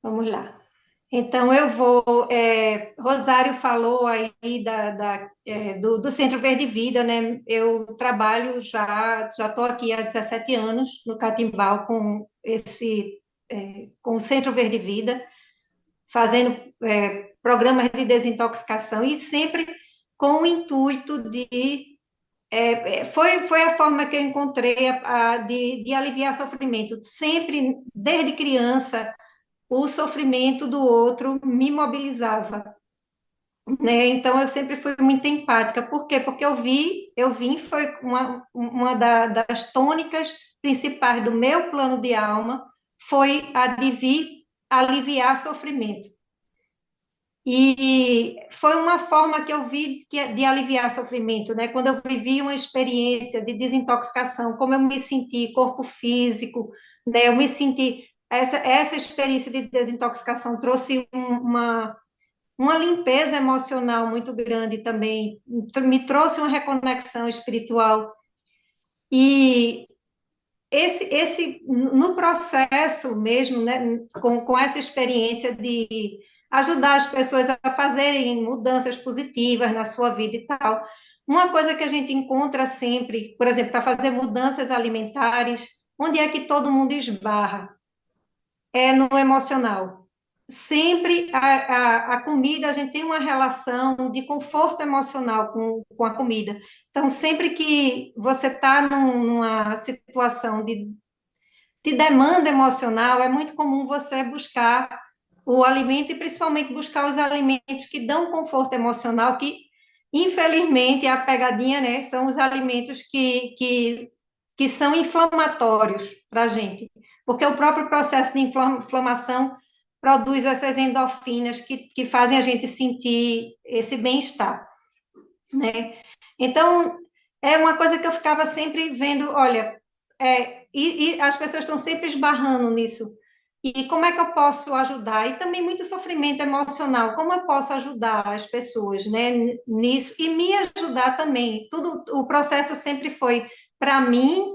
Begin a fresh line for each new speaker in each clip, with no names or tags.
Vamos lá. Então, eu vou. Rosário falou aí do Centro Verde Vida, né? Eu trabalho já estou aqui há 17 anos no Catimbau com o Centro Verde Vida, fazendo programas de desintoxicação e sempre com o intuito foi a forma que eu encontrei de aliviar sofrimento. Sempre, desde criança, o sofrimento do outro me mobilizava, né? Então eu sempre fui muito empática. Por quê? Porque foi das tônicas principais do meu plano de alma, foi a de vir aliviar sofrimento. E foi uma forma que eu vi de aliviar sofrimento, né? Quando eu vivi uma experiência de desintoxicação, como eu me senti, corpo físico, né? Eu me senti, essa experiência de desintoxicação trouxe uma limpeza emocional muito grande também, me trouxe uma reconexão espiritual. E no processo mesmo, né, com essa experiência de ajudar as pessoas a fazerem mudanças positivas na sua vida e tal, uma coisa que a gente encontra sempre, por exemplo, para fazer mudanças alimentares, onde é que todo mundo esbarra? É no emocional. Sempre a comida, a gente tem uma relação de conforto emocional com a comida. Então, sempre que você está numa situação de demanda emocional, é muito comum você buscar o alimento e principalmente buscar os alimentos que dão conforto emocional, que infelizmente a pegadinha, né, são os alimentos que são inflamatórios para a gente, porque o próprio processo de inflamação produz essas endorfinas que fazem a gente sentir esse bem-estar, né? Então, é uma coisa que eu ficava sempre vendo, olha, e as pessoas estão sempre esbarrando nisso. E como é que eu posso ajudar? E também muito sofrimento emocional. Como eu posso ajudar as pessoas, né, nisso? E me ajudar também. Tudo, o processo sempre foi para mim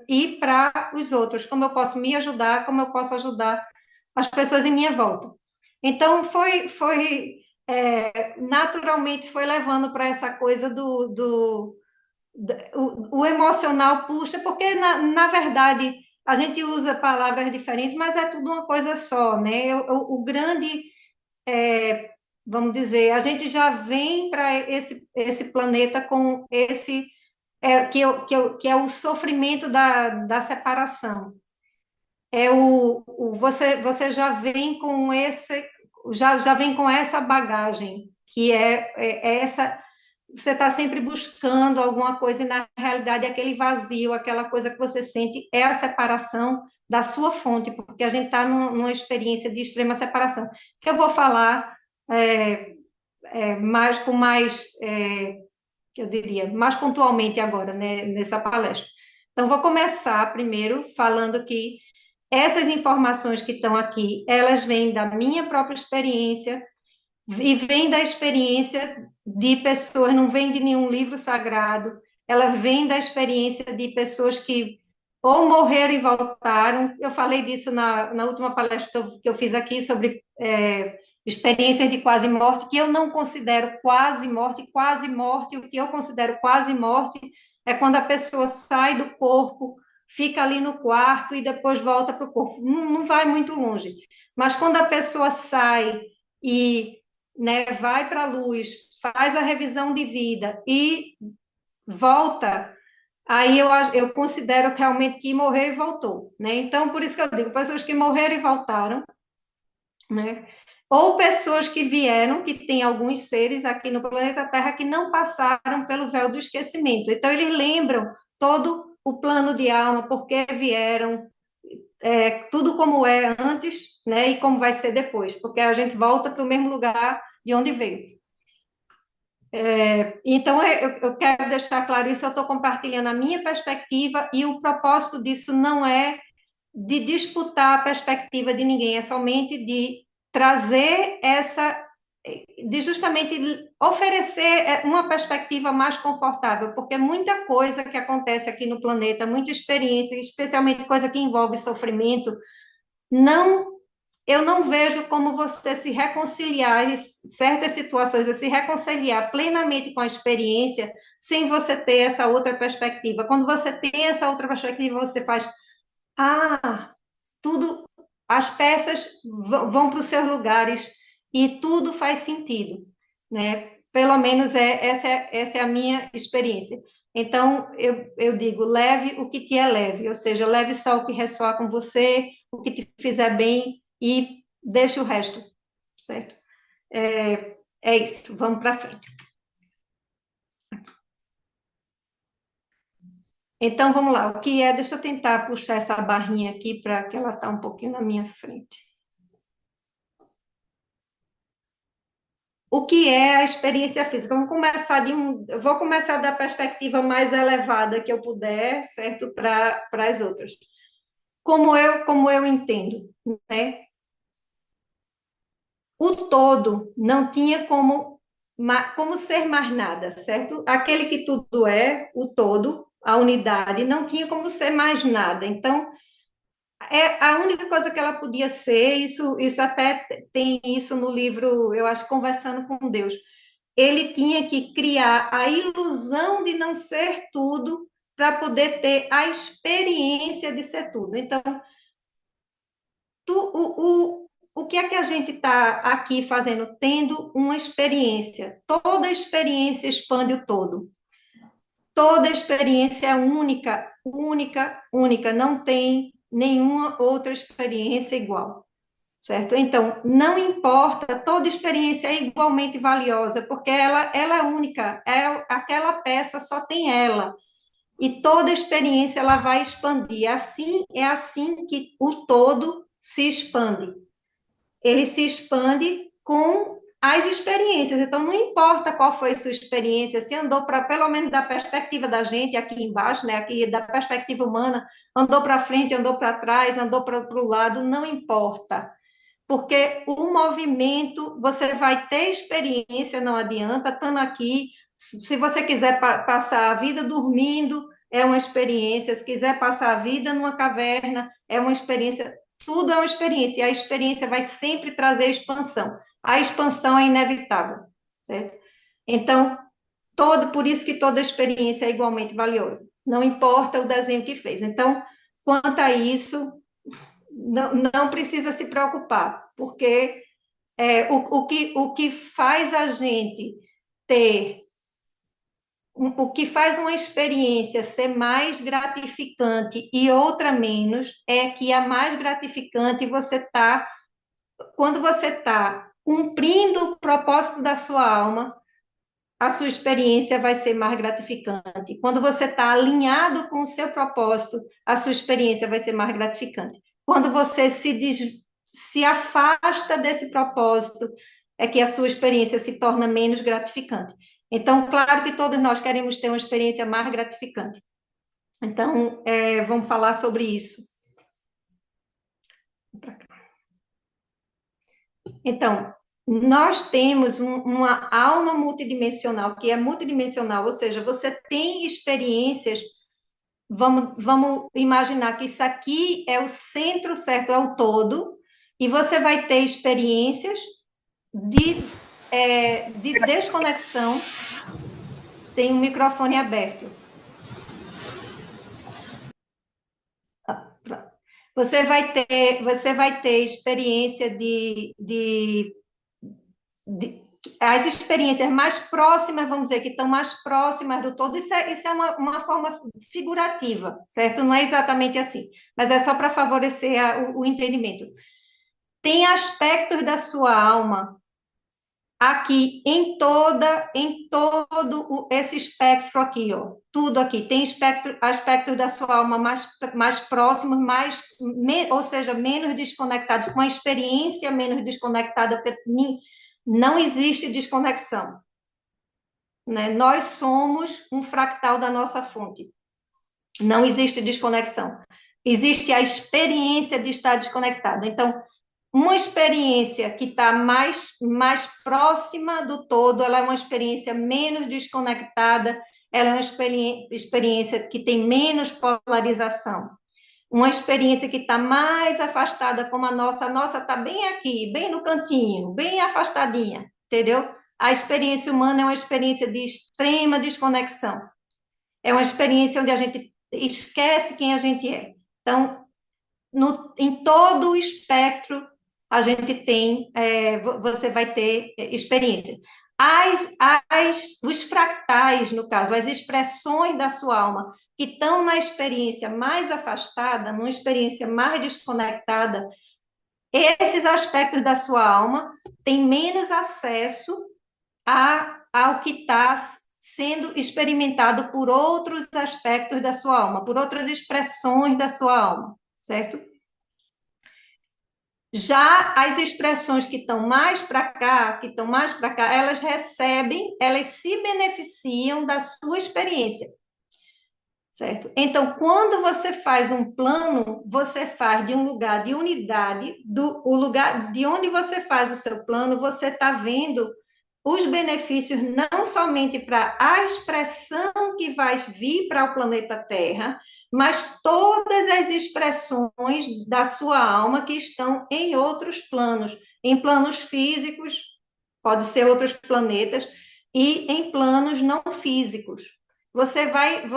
e para os outros. Como eu posso me ajudar, como eu posso ajudar as pessoas em minha volta. Então, naturalmente foi levando para essa coisa o emocional puxa, porque na verdade a gente usa palavras diferentes, mas é tudo uma coisa só, né? O grande, vamos dizer, a gente já vem para esse planeta com esse, que é o sofrimento da separação. Você já vem com já vem com essa bagagem, que é essa. Você está sempre buscando alguma coisa e, na realidade, aquele vazio, aquela coisa que você sente é a separação da sua fonte, porque a gente está numa experiência de extrema separação. Que eu vou falar é, com mais, eu diria, mais pontualmente agora, né, nessa palestra. Então, vou começar primeiro falando que essas informações que estão aqui, elas vêm da minha própria experiência, e vem da experiência de pessoas, não vem de nenhum livro sagrado, ela vem da experiência de pessoas que ou morreram e voltaram. Eu falei disso na última palestra que eu fiz aqui sobre experiências de quase morte, que eu não considero quase morte, o que eu considero quase morte é quando a pessoa sai do corpo, fica ali no quarto e depois volta para o corpo. Não vai muito longe. Mas quando a pessoa sai e, né, vai para a luz, faz a revisão de vida e volta, aí eu considero realmente que morreu e voltou, né? Então, por isso que eu digo, pessoas que morreram e voltaram, né? Ou pessoas que vieram, que tem alguns seres aqui no planeta Terra que não passaram pelo véu do esquecimento. Então, eles lembram todo o plano de alma, por que vieram, tudo como é antes, né? E como vai ser depois, porque a gente volta para o mesmo lugar de onde veio. Então, eu quero deixar claro isso, eu estou compartilhando a minha perspectiva e o propósito disso não é de disputar a perspectiva de ninguém, é somente de trazer de justamente oferecer uma perspectiva mais confortável, porque muita coisa que acontece aqui no planeta, muita experiência, especialmente coisa que envolve sofrimento, não eu não vejo como você se reconciliar em certas situações, se reconciliar plenamente com a experiência, sem você ter essa outra perspectiva. Quando você tem essa outra perspectiva, você faz, ah, tudo, as peças vão para os seus lugares e tudo faz sentido, né? Pelo menos essa é a minha experiência. Então, eu digo, leve o que te é leve, ou seja, leve só o que ressoar com você, o que te fizer bem e deixe o resto, certo? É isso, vamos para frente. Então, vamos lá, o que é, deixa eu tentar puxar essa barrinha aqui para que ela está um pouquinho na minha frente. O que é a experiência física? Eu vou começar da perspectiva mais elevada que eu puder, certo? Para as outras. Como eu entendo, né? O todo não tinha como ser mais nada, certo? Aquele que tudo é, o todo, a unidade, não tinha como ser mais nada. Então, a única coisa que ela podia ser, isso até tem isso no livro, eu acho, Conversando com Deus. Ele tinha que criar a ilusão de não ser tudo para poder ter a experiência de ser tudo. Então, o que é que a gente está aqui fazendo? Tendo uma experiência. Toda experiência expande o todo. Toda experiência é única, única, única. Não tem nenhuma outra experiência igual. Certo? Então, não importa, toda experiência é igualmente valiosa, porque ela é única, aquela peça só tem ela, e toda experiência ela vai expandir. É assim que o todo se expande. Ele se expande com as experiências. Então, não importa qual foi a sua experiência, se andou para, pelo menos da perspectiva da gente aqui embaixo, né, aqui da perspectiva humana, andou para frente, andou para trás, andou para o lado, não importa porque o movimento, você vai ter experiência, não adianta, estando aqui, se você quiser passar a vida dormindo, é uma experiência, se quiser passar a vida numa caverna, é uma experiência, tudo é uma experiência, e a experiência vai sempre trazer expansão. A expansão é inevitável, certo? Então, por isso que toda experiência é igualmente valiosa, não importa o desenho que fez. Então, quanto a isso, não precisa se preocupar, porque o que faz a gente ter, o que faz uma experiência ser mais gratificante e outra menos, é que a mais gratificante quando você está cumprindo o propósito da sua alma, a sua experiência vai ser mais gratificante. Quando você está alinhado com o seu propósito, a sua experiência vai ser mais gratificante. Quando você se afasta desse propósito, é que a sua experiência se torna menos gratificante. Então, claro que todos nós queremos ter uma experiência mais gratificante. Então, vamos falar sobre isso. Então, nós temos uma alma multidimensional, que é multidimensional, ou seja, você tem experiências. Vamos imaginar que isso aqui é o centro, certo? É o todo, e você vai ter experiências de desconexão. Tem um microfone aberto. Você vai ter experiência as experiências mais próximas, vamos dizer, que estão mais próximas do todo, isso é uma forma figurativa, certo? Não é exatamente assim, mas é só para favorecer o entendimento. Tem aspectos da sua alma aqui em todo esse espectro aqui, ó, tudo aqui, tem aspectos da sua alma mais próximos, ou seja, menos desconectados, com a experiência menos desconectada, porque não existe desconexão, né? Nós somos um fractal da nossa fonte, não existe desconexão, existe a experiência de estar desconectado. Então, uma experiência que está mais próxima do todo, ela é uma experiência menos desconectada, ela é uma experiência que tem menos polarização. uma experiência que está mais afastada como a nossa está bem aqui, bem no cantinho, bem afastadinha, entendeu? A experiência humana é uma experiência de extrema desconexão. É uma experiência onde a gente esquece quem a gente é. Então, em todo o espectro, a gente tem, você vai ter experiência. Os fractais, no caso, as expressões da sua alma, que estão na experiência mais afastada, numa experiência mais desconectada, esses aspectos da sua alma têm menos acesso ao que está sendo experimentado por outros aspectos da sua alma, por outras expressões da sua alma, certo? Já as expressões que estão mais para cá, elas recebem, elas se beneficiam da sua experiência, certo? Então, quando você faz um plano, você faz de um lugar de unidade, o lugar de onde você faz o seu plano, você está vendo os benefícios não somente para a expressão que vai vir para o planeta Terra, mas todas as expressões da sua alma que estão em outros planos, em planos físicos, pode ser outros planetas, e em planos não físicos. Você vai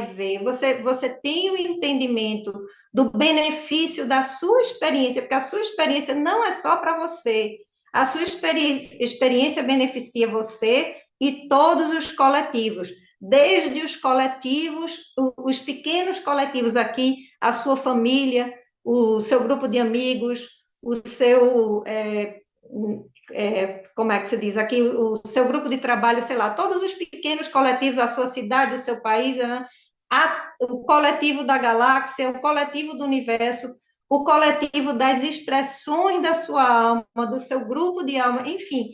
ver, você tem o entendimento do benefício da sua experiência, porque a sua experiência não é só para você, a sua experiência beneficia você e todos os coletivos, desde os coletivos, os pequenos coletivos aqui, a sua família, o seu grupo de amigos, o seu, como é que se diz aqui, o seu grupo de trabalho, sei lá, todos os pequenos coletivos, a sua cidade, o seu país, né? O coletivo da galáxia, o coletivo do universo, o coletivo das expressões da sua alma, do seu grupo de alma, enfim.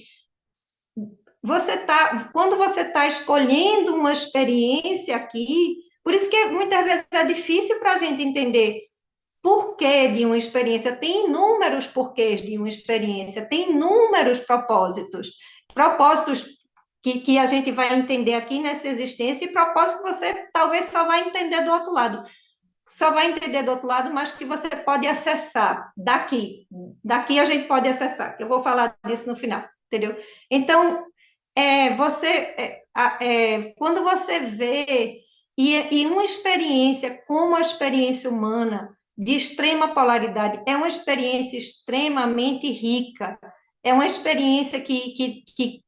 Quando você está escolhendo uma experiência aqui, por isso que muitas vezes é difícil para a gente entender porquê de uma experiência, tem inúmeros porquês de uma experiência, tem inúmeros propósitos, propósitos que a gente vai entender aqui nessa existência e propósitos que você talvez só vai entender do outro lado. Só vai entender do outro lado, mas que você pode acessar daqui. Daqui a gente pode acessar. Eu vou falar disso no final, entendeu? Então, quando você vê e uma experiência como a experiência humana de extrema polaridade é uma experiência extremamente rica, é uma experiência que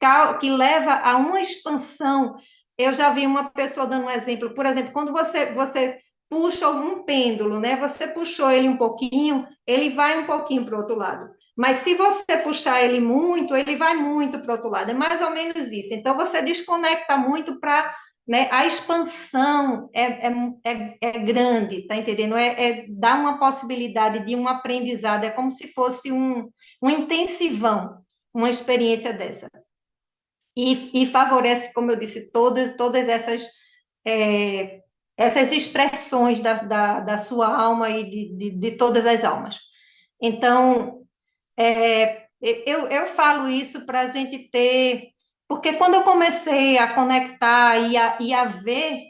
leva a uma expansão. Eu já vi uma pessoa dando um exemplo, por exemplo, quando você puxa um pêndulo, né? Você puxou ele um pouquinho, ele vai um pouquinho para o outro lado. Mas se você puxar ele muito, ele vai muito para o outro lado. É mais ou menos isso. Então, você desconecta muito para, né, a expansão é grande, tá entendendo? Dá uma possibilidade de um aprendizado, é como se fosse um intensivão, uma experiência dessa. E favorece, como eu disse, todas essas expressões da sua alma e de todas as almas. Então, eu falo isso para a gente ter, porque quando eu comecei a conectar e a ver,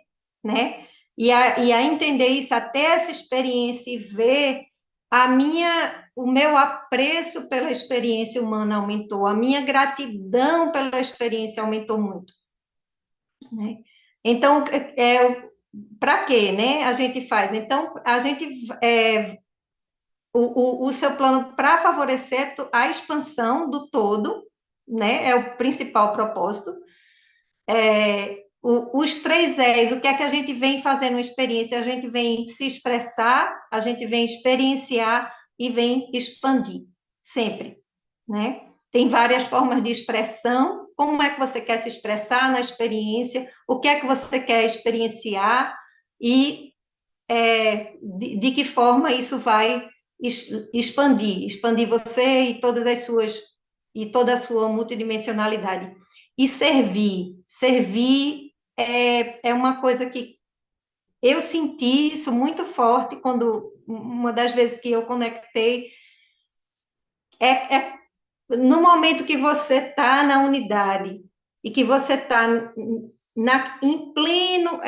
né, e a entender isso, até essa experiência e ver, o meu apreço pela experiência humana aumentou, a minha gratidão pela experiência aumentou muito, né? Então, para quê, né? A gente faz. Então, a gente o seu plano para favorecer a expansão do todo, né? É o principal propósito. Os três E's, o que é que a gente vem fazendo uma experiência? A gente vem se expressar, a gente vem experienciar e vem expandir, sempre, né? Tem várias formas de expressão. Como é que você quer se expressar na experiência? O que é que você quer experienciar? E de que forma isso vai expandir você e toda a sua multidimensionalidade. E servir é uma coisa que eu senti isso muito forte quando uma das vezes que eu conectei é no momento que você está na unidade e que você está em pleno,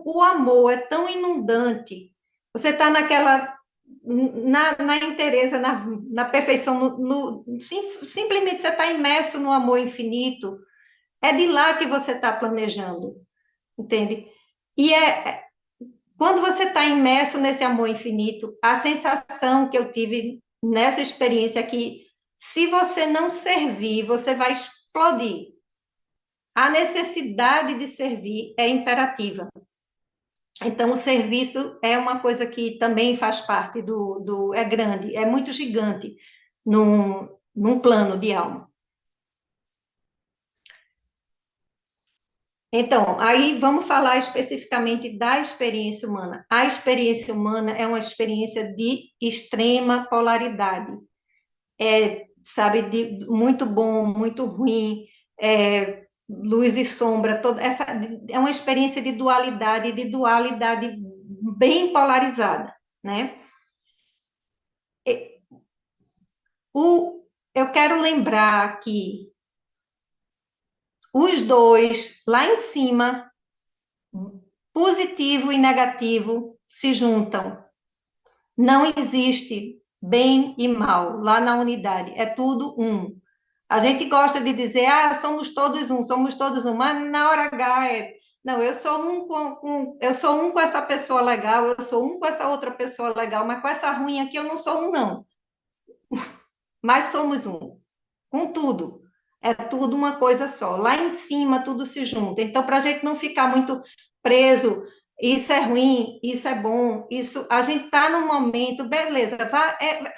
o amor é tão inundante Você está naquela, na inteireza, na perfeição, simplesmente você está imerso no amor infinito. É de lá que você está planejando, entende? E quando você está imerso nesse amor infinito, a sensação que eu tive nessa experiência é que, se você não servir, você vai explodir. A necessidade de servir é imperativa. Então, o serviço é uma coisa que também faz parte é grande, é muito gigante num plano de alma. Então, aí vamos falar especificamente da experiência humana. A experiência humana é uma experiência de extrema polaridade. Sabe, de muito bom, muito ruim, luz e sombra, toda essa é uma experiência de dualidade bem polarizada, né? O, eu quero lembrar que os dois lá em cima, positivo e negativo, se juntam. Não existe bem e mal lá na unidade, é tudo um. A gente gosta de dizer, somos todos um, mas na hora H não, eu sou eu sou um com essa pessoa legal, eu sou um com essa outra pessoa legal, mas com essa ruim aqui eu não sou um, não. Mas somos um, com tudo. É tudo uma coisa só. Lá em cima tudo se junta. Então, para a gente não ficar muito preso, isso é ruim, isso é bom, isso a gente está num momento, beleza,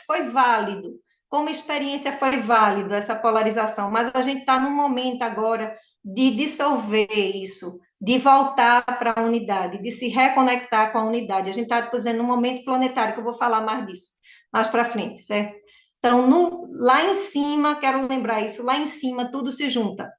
foi válido. Como experiência foi válido essa polarização, mas a gente está num momento agora de dissolver isso, de voltar para a unidade, de se reconectar com a unidade. A gente está fazendo um momento planetário, que eu vou falar mais disso mais para frente, certo? Então, lá em cima, quero lembrar isso, lá em cima tudo se junta.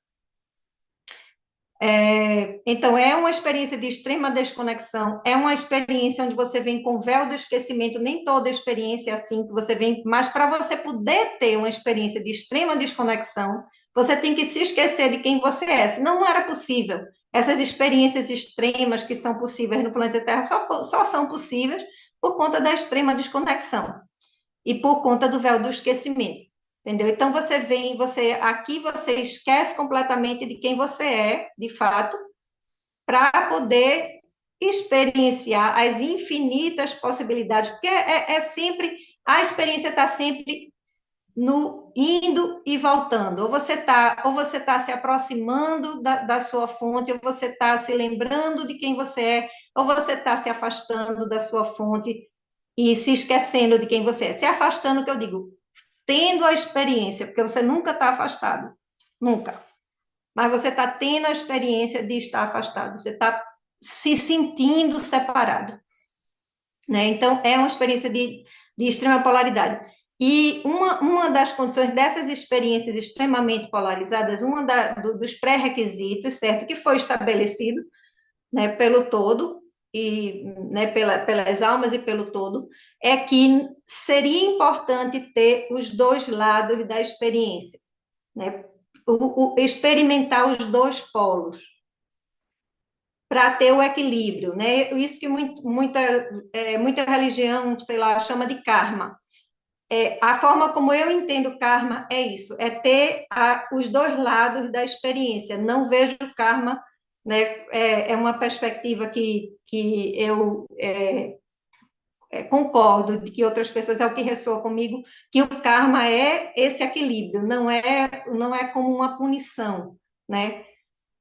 Então, é uma experiência de extrema desconexão, é uma experiência onde você vem com véu do esquecimento, nem toda experiência é assim, que você vem, mas para você poder ter uma experiência de extrema desconexão, você tem que se esquecer de quem você é, senão não era possível. Essas experiências extremas que são possíveis no planeta Terra só são possíveis por conta da extrema desconexão e por conta do véu do esquecimento, entendeu? Então aqui você esquece completamente de quem você é, de fato, para poder experienciar as infinitas possibilidades, porque sempre, a experiência está sempre no indo e voltando, ou você tá se aproximando da sua fonte, ou você está se lembrando de quem você é, ou você está se afastando da sua fonte e se esquecendo de quem você é. Se afastando, que eu digo, tendo a experiência, porque você nunca está afastado, nunca. Mas você está tendo a experiência de estar afastado, você está se sentindo separado, né? Então, é uma experiência de extrema polaridade. E uma das condições dessas experiências extremamente polarizadas, dos pré-requisitos, certo, que foi estabelecido, né, pelo todo, e né, pelas almas e pelo todo, é que seria importante ter os dois lados da experiência, né? Experimentar os dois polos, para ter o equilíbrio, né? Isso que muita religião, sei lá, chama de karma. A forma como eu entendo karma é isso, é ter os dois lados da experiência. Não vejo karma, né? É uma perspectiva que eu concordo, de que outras pessoas, é o que ressoa comigo, que o karma é esse equilíbrio, não é como uma punição, né?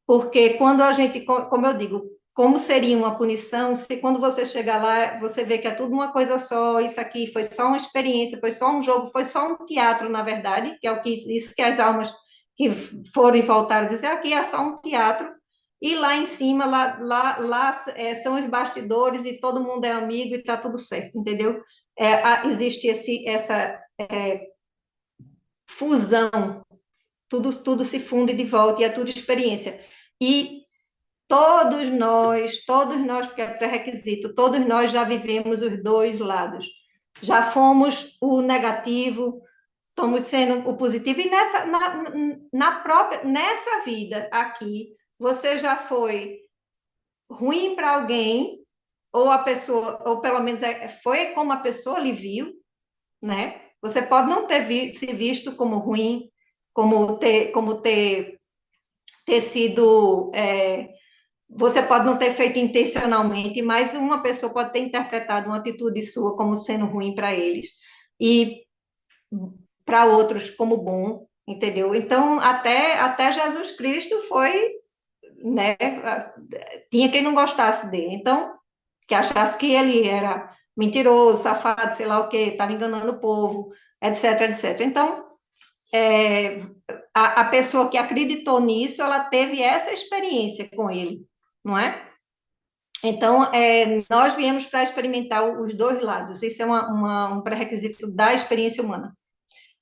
Porque quando a gente, como eu digo, como seria uma punição se quando você chegar lá, você vê que é tudo uma coisa só, isso aqui foi só uma experiência, foi só um jogo, foi só um teatro, na verdade, que é isso que as almas que foram e voltaram dizer, aqui é só um teatro, e lá em cima, lá são os bastidores e todo mundo é amigo e está tudo certo, entendeu? Existe essa fusão, tudo se funde de volta e é tudo experiência. E todos nós, porque é pré-requisito, todos nós já vivemos os dois lados. Já fomos o negativo, estamos sendo o positivo, e nessa vida aqui, você já foi ruim para alguém, ou a pessoa, ou pelo menos foi como a pessoa lhe viu, né? Você pode não ter se visto como ruim, ter sido, você pode não ter feito intencionalmente, mas uma pessoa pode ter interpretado uma atitude sua como sendo ruim para eles e para outros como bom, entendeu? Então, até Jesus Cristo foi, né? Tinha quem não gostasse dele. Então, que achasse que ele era mentiroso, safado, sei lá o quê, estava enganando o povo, etc, etc. Então, é, a pessoa que acreditou nisso, ela teve essa experiência com ele, não é? Então, nós viemos para experimentar os dois lados, isso é um pré-requisito da experiência humana.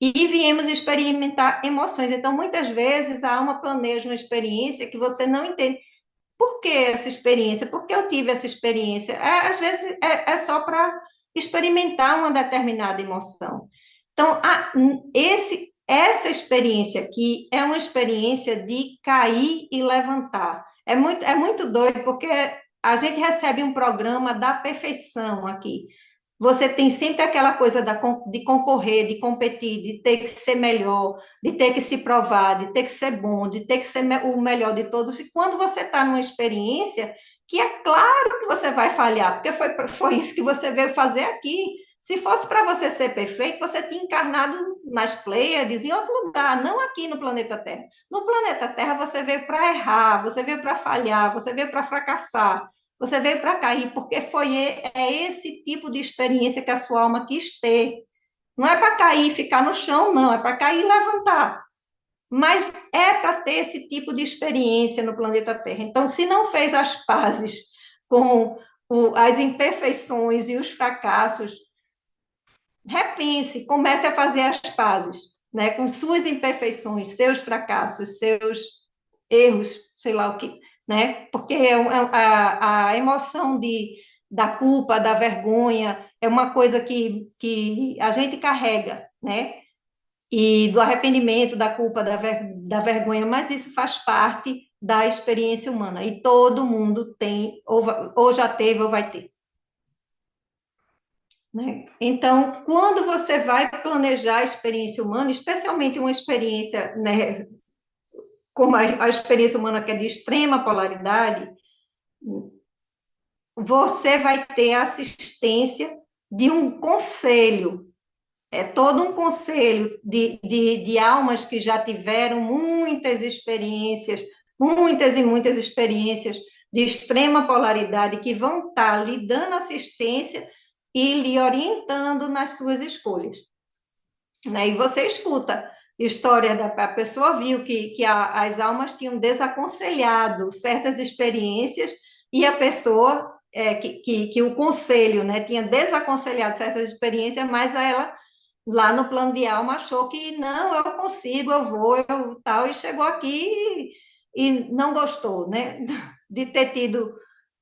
E viemos experimentar emoções. Então, muitas vezes, a alma planeja uma experiência que você não entende. Por que essa experiência? Por que eu tive essa experiência? Às vezes, é só para experimentar uma determinada emoção. Então, essa experiência aqui é uma experiência de cair e levantar. É muito doido, porque a gente recebe um programa da perfeição aqui. Você tem sempre aquela coisa de concorrer, de competir, de ter que ser melhor, de ter que se provar, de ter que ser bom, de ter que ser o melhor de todos. E quando você está numa experiência, que é claro que você vai falhar, porque foi isso que você veio fazer aqui. Se fosse para você ser perfeito, você tinha encarnado nas Pleiades, em outro lugar, não aqui no planeta Terra. No planeta Terra, você veio para errar, você veio para falhar, você veio para fracassar. Você veio para cair, porque é esse tipo de experiência que a sua alma quis ter. Não é para cair e ficar no chão, não, é para cair e levantar. Mas é para ter esse tipo de experiência no planeta Terra. Então, se não fez as pazes com as imperfeições e os fracassos, repense, comece a fazer as pazes, né, com suas imperfeições, seus fracassos, seus erros, sei lá o que, né? Porque a emoção da culpa, da vergonha, é uma coisa que a gente carrega, né? E do arrependimento, da culpa, da vergonha, mas isso faz parte da experiência humana, e todo mundo tem, ou já teve, ou vai ter. Né? Então, quando você vai planejar a experiência humana, especialmente uma experiência, né, como a experiência humana que é de extrema polaridade, você vai ter a assistência de um conselho, todo um conselho de almas que já tiveram muitas e muitas experiências de extrema polaridade, que vão estar lhe dando assistência e lhe orientando nas suas escolhas. Né? E você escuta história a pessoa viu que as almas tinham desaconselhado certas experiências e a pessoa que o conselho, né, tinha desaconselhado certas experiências, mas ela lá no plano de alma achou que não, eu consigo, eu vou, eu tal, e chegou aqui e não gostou, né, de ter tido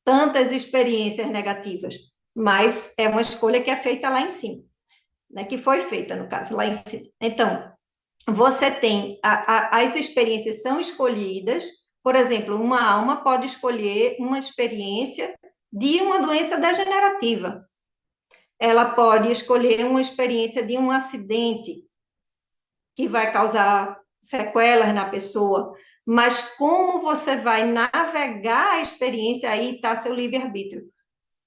tantas experiências negativas, mas é uma escolha que é feita lá em cima, né, que foi feita, no caso, lá em cima. Então, você tem, as experiências são escolhidas, por exemplo, uma alma pode escolher uma experiência de uma doença degenerativa, ela pode escolher uma experiência de um acidente que vai causar sequelas na pessoa, mas como você vai navegar a experiência, aí está seu livre-arbítrio.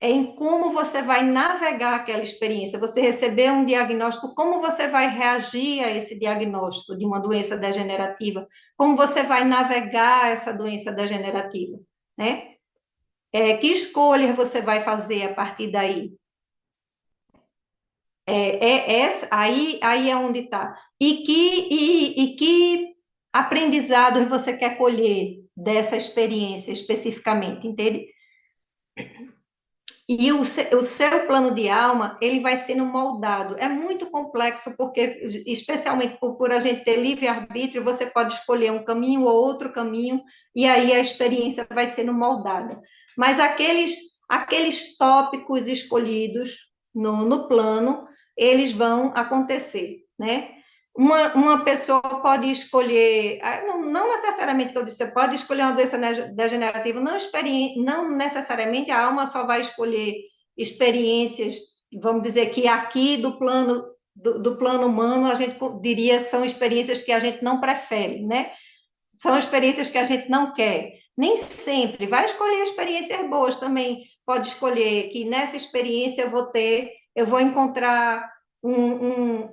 É em como você vai navegar aquela experiência. Você receber um diagnóstico, como você vai reagir a esse diagnóstico de uma doença degenerativa? Como você vai navegar essa doença degenerativa? Né? Que escolhas você vai fazer a partir daí? Aí é onde está. E que aprendizado você quer colher dessa experiência especificamente, entende? E o seu plano de alma, ele vai sendo moldado. É muito complexo, porque, especialmente por a gente ter livre-arbítrio, você pode escolher um caminho ou outro caminho, e aí a experiência vai sendo moldada. Mas aqueles tópicos escolhidos no plano, eles vão acontecer, né? uma pessoa pode escolher, não necessariamente que eu disse, você pode escolher uma doença degenerativa, não necessariamente a alma só vai escolher experiências, vamos dizer que aqui do plano humano, a gente diria são experiências que a gente não prefere, né? São experiências que a gente não quer. Nem sempre, vai escolher experiências boas também, pode escolher que nessa experiência eu vou encontrar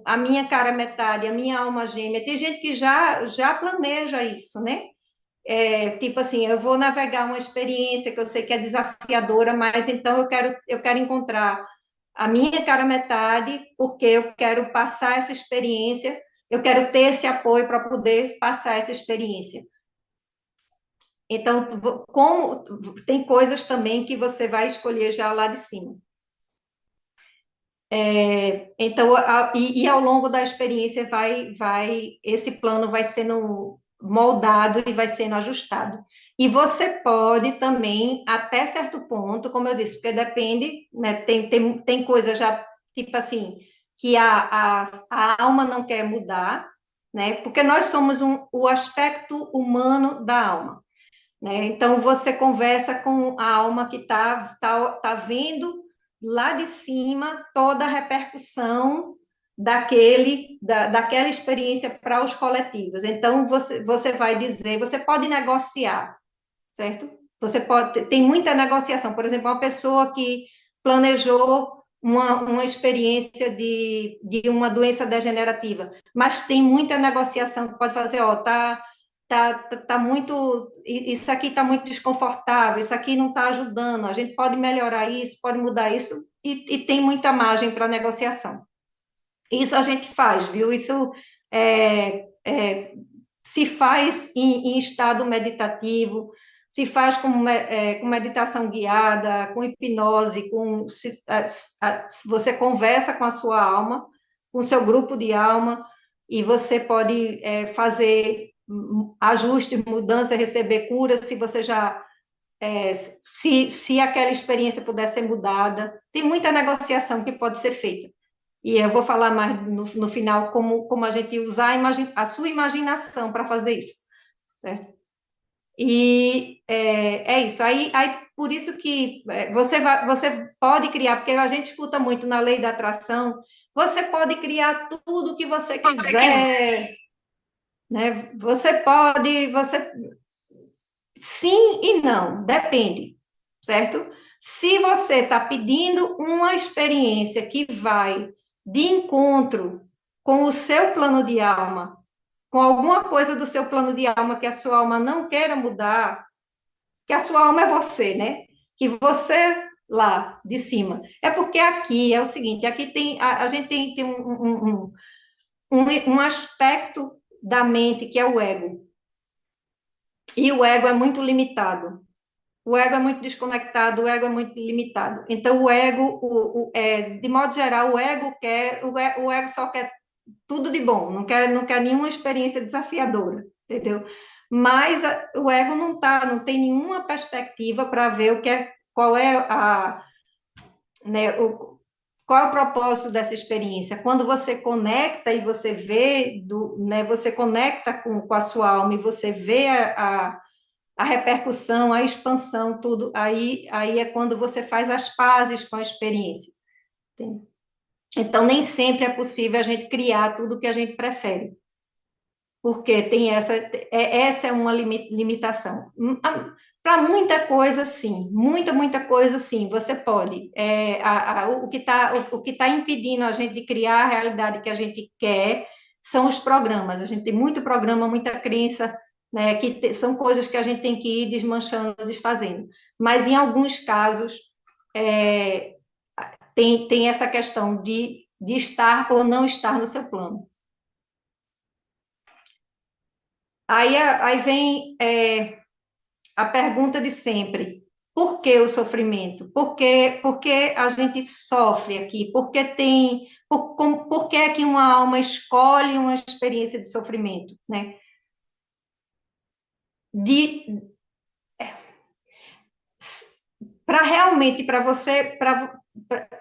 a minha cara metade, a minha alma gêmea. Tem gente que já planeja isso, né? Tipo assim, eu vou navegar uma experiência que eu sei que é desafiadora, mas então eu quero encontrar a minha cara metade, porque eu quero passar essa experiência, eu quero ter esse apoio para poder passar essa experiência. Então, como tem coisas também que você vai escolher já lá de cima. Então, e ao longo da experiência esse plano vai sendo moldado e vai sendo ajustado. E você pode também, até certo ponto, como eu disse, porque depende, né, tem coisa já, tipo assim, que a alma não quer mudar, né, porque nós somos o aspecto humano da alma. Né? Então, você conversa com a alma que tá vendo lá de cima toda a repercussão daquela experiência para os coletivos. Então, você vai dizer, você pode negociar, certo? Você pode, tem muita negociação. Por exemplo, uma pessoa que planejou uma experiência de uma doença degenerativa, mas tem muita negociação que pode fazer, ó, tá muito, isso aqui está muito desconfortável, isso aqui não está ajudando, a gente pode melhorar isso, pode mudar isso, e tem muita margem para negociação. Isso a gente faz, viu? Isso se faz em estado meditativo, se faz com meditação guiada, com hipnose, se você conversa com a sua alma, com o seu grupo de alma, e você pode fazer ajustes, mudanças, receber cura, se você já se aquela experiência puder ser mudada. Tem muita negociação que pode ser feita. E eu vou falar mais no final como a gente usar a sua imaginação para fazer isso, certo? E é isso. Aí, por isso que você pode criar, porque a gente escuta muito na lei da atração, você pode criar tudo o que você quiser, né? Sim e não, depende, certo? Se você está pedindo uma experiência que vai de encontro com o seu plano de alma, com alguma coisa do seu plano de alma que a sua alma não queira mudar, que a sua alma é você, né? Que você lá de cima. É porque aqui é o seguinte, aqui a gente tem um aspecto da mente que é o ego. E o ego é muito limitado. O ego é muito desconectado, o ego é muito limitado. Então, o ego, de modo geral, o ego só quer tudo de bom, não quer nenhuma experiência desafiadora, entendeu? Mas o ego não tem nenhuma perspectiva para ver qual é né, qual é o propósito dessa experiência. Quando você conecta e você vê, né, você conecta com a sua alma e você vê a repercussão, a expansão, tudo, aí é quando você faz as pazes com a experiência. Entende? Então, nem sempre é possível a gente criar tudo o que a gente prefere, porque tem essa é uma limitação. Para muita coisa, sim, muita coisa, sim, você pode. O que tá impedindo a gente de criar a realidade que a gente quer são os programas. A gente tem muito programa, muita crença, né, são coisas que a gente tem que ir desmanchando, desfazendo. Mas, em alguns casos, é, tem essa questão de estar ou não estar no seu plano. Aí vem a pergunta de sempre: por que o sofrimento? Por que a gente sofre aqui? Por que é que uma alma escolhe uma experiência de sofrimento, né? Para realmente, para você,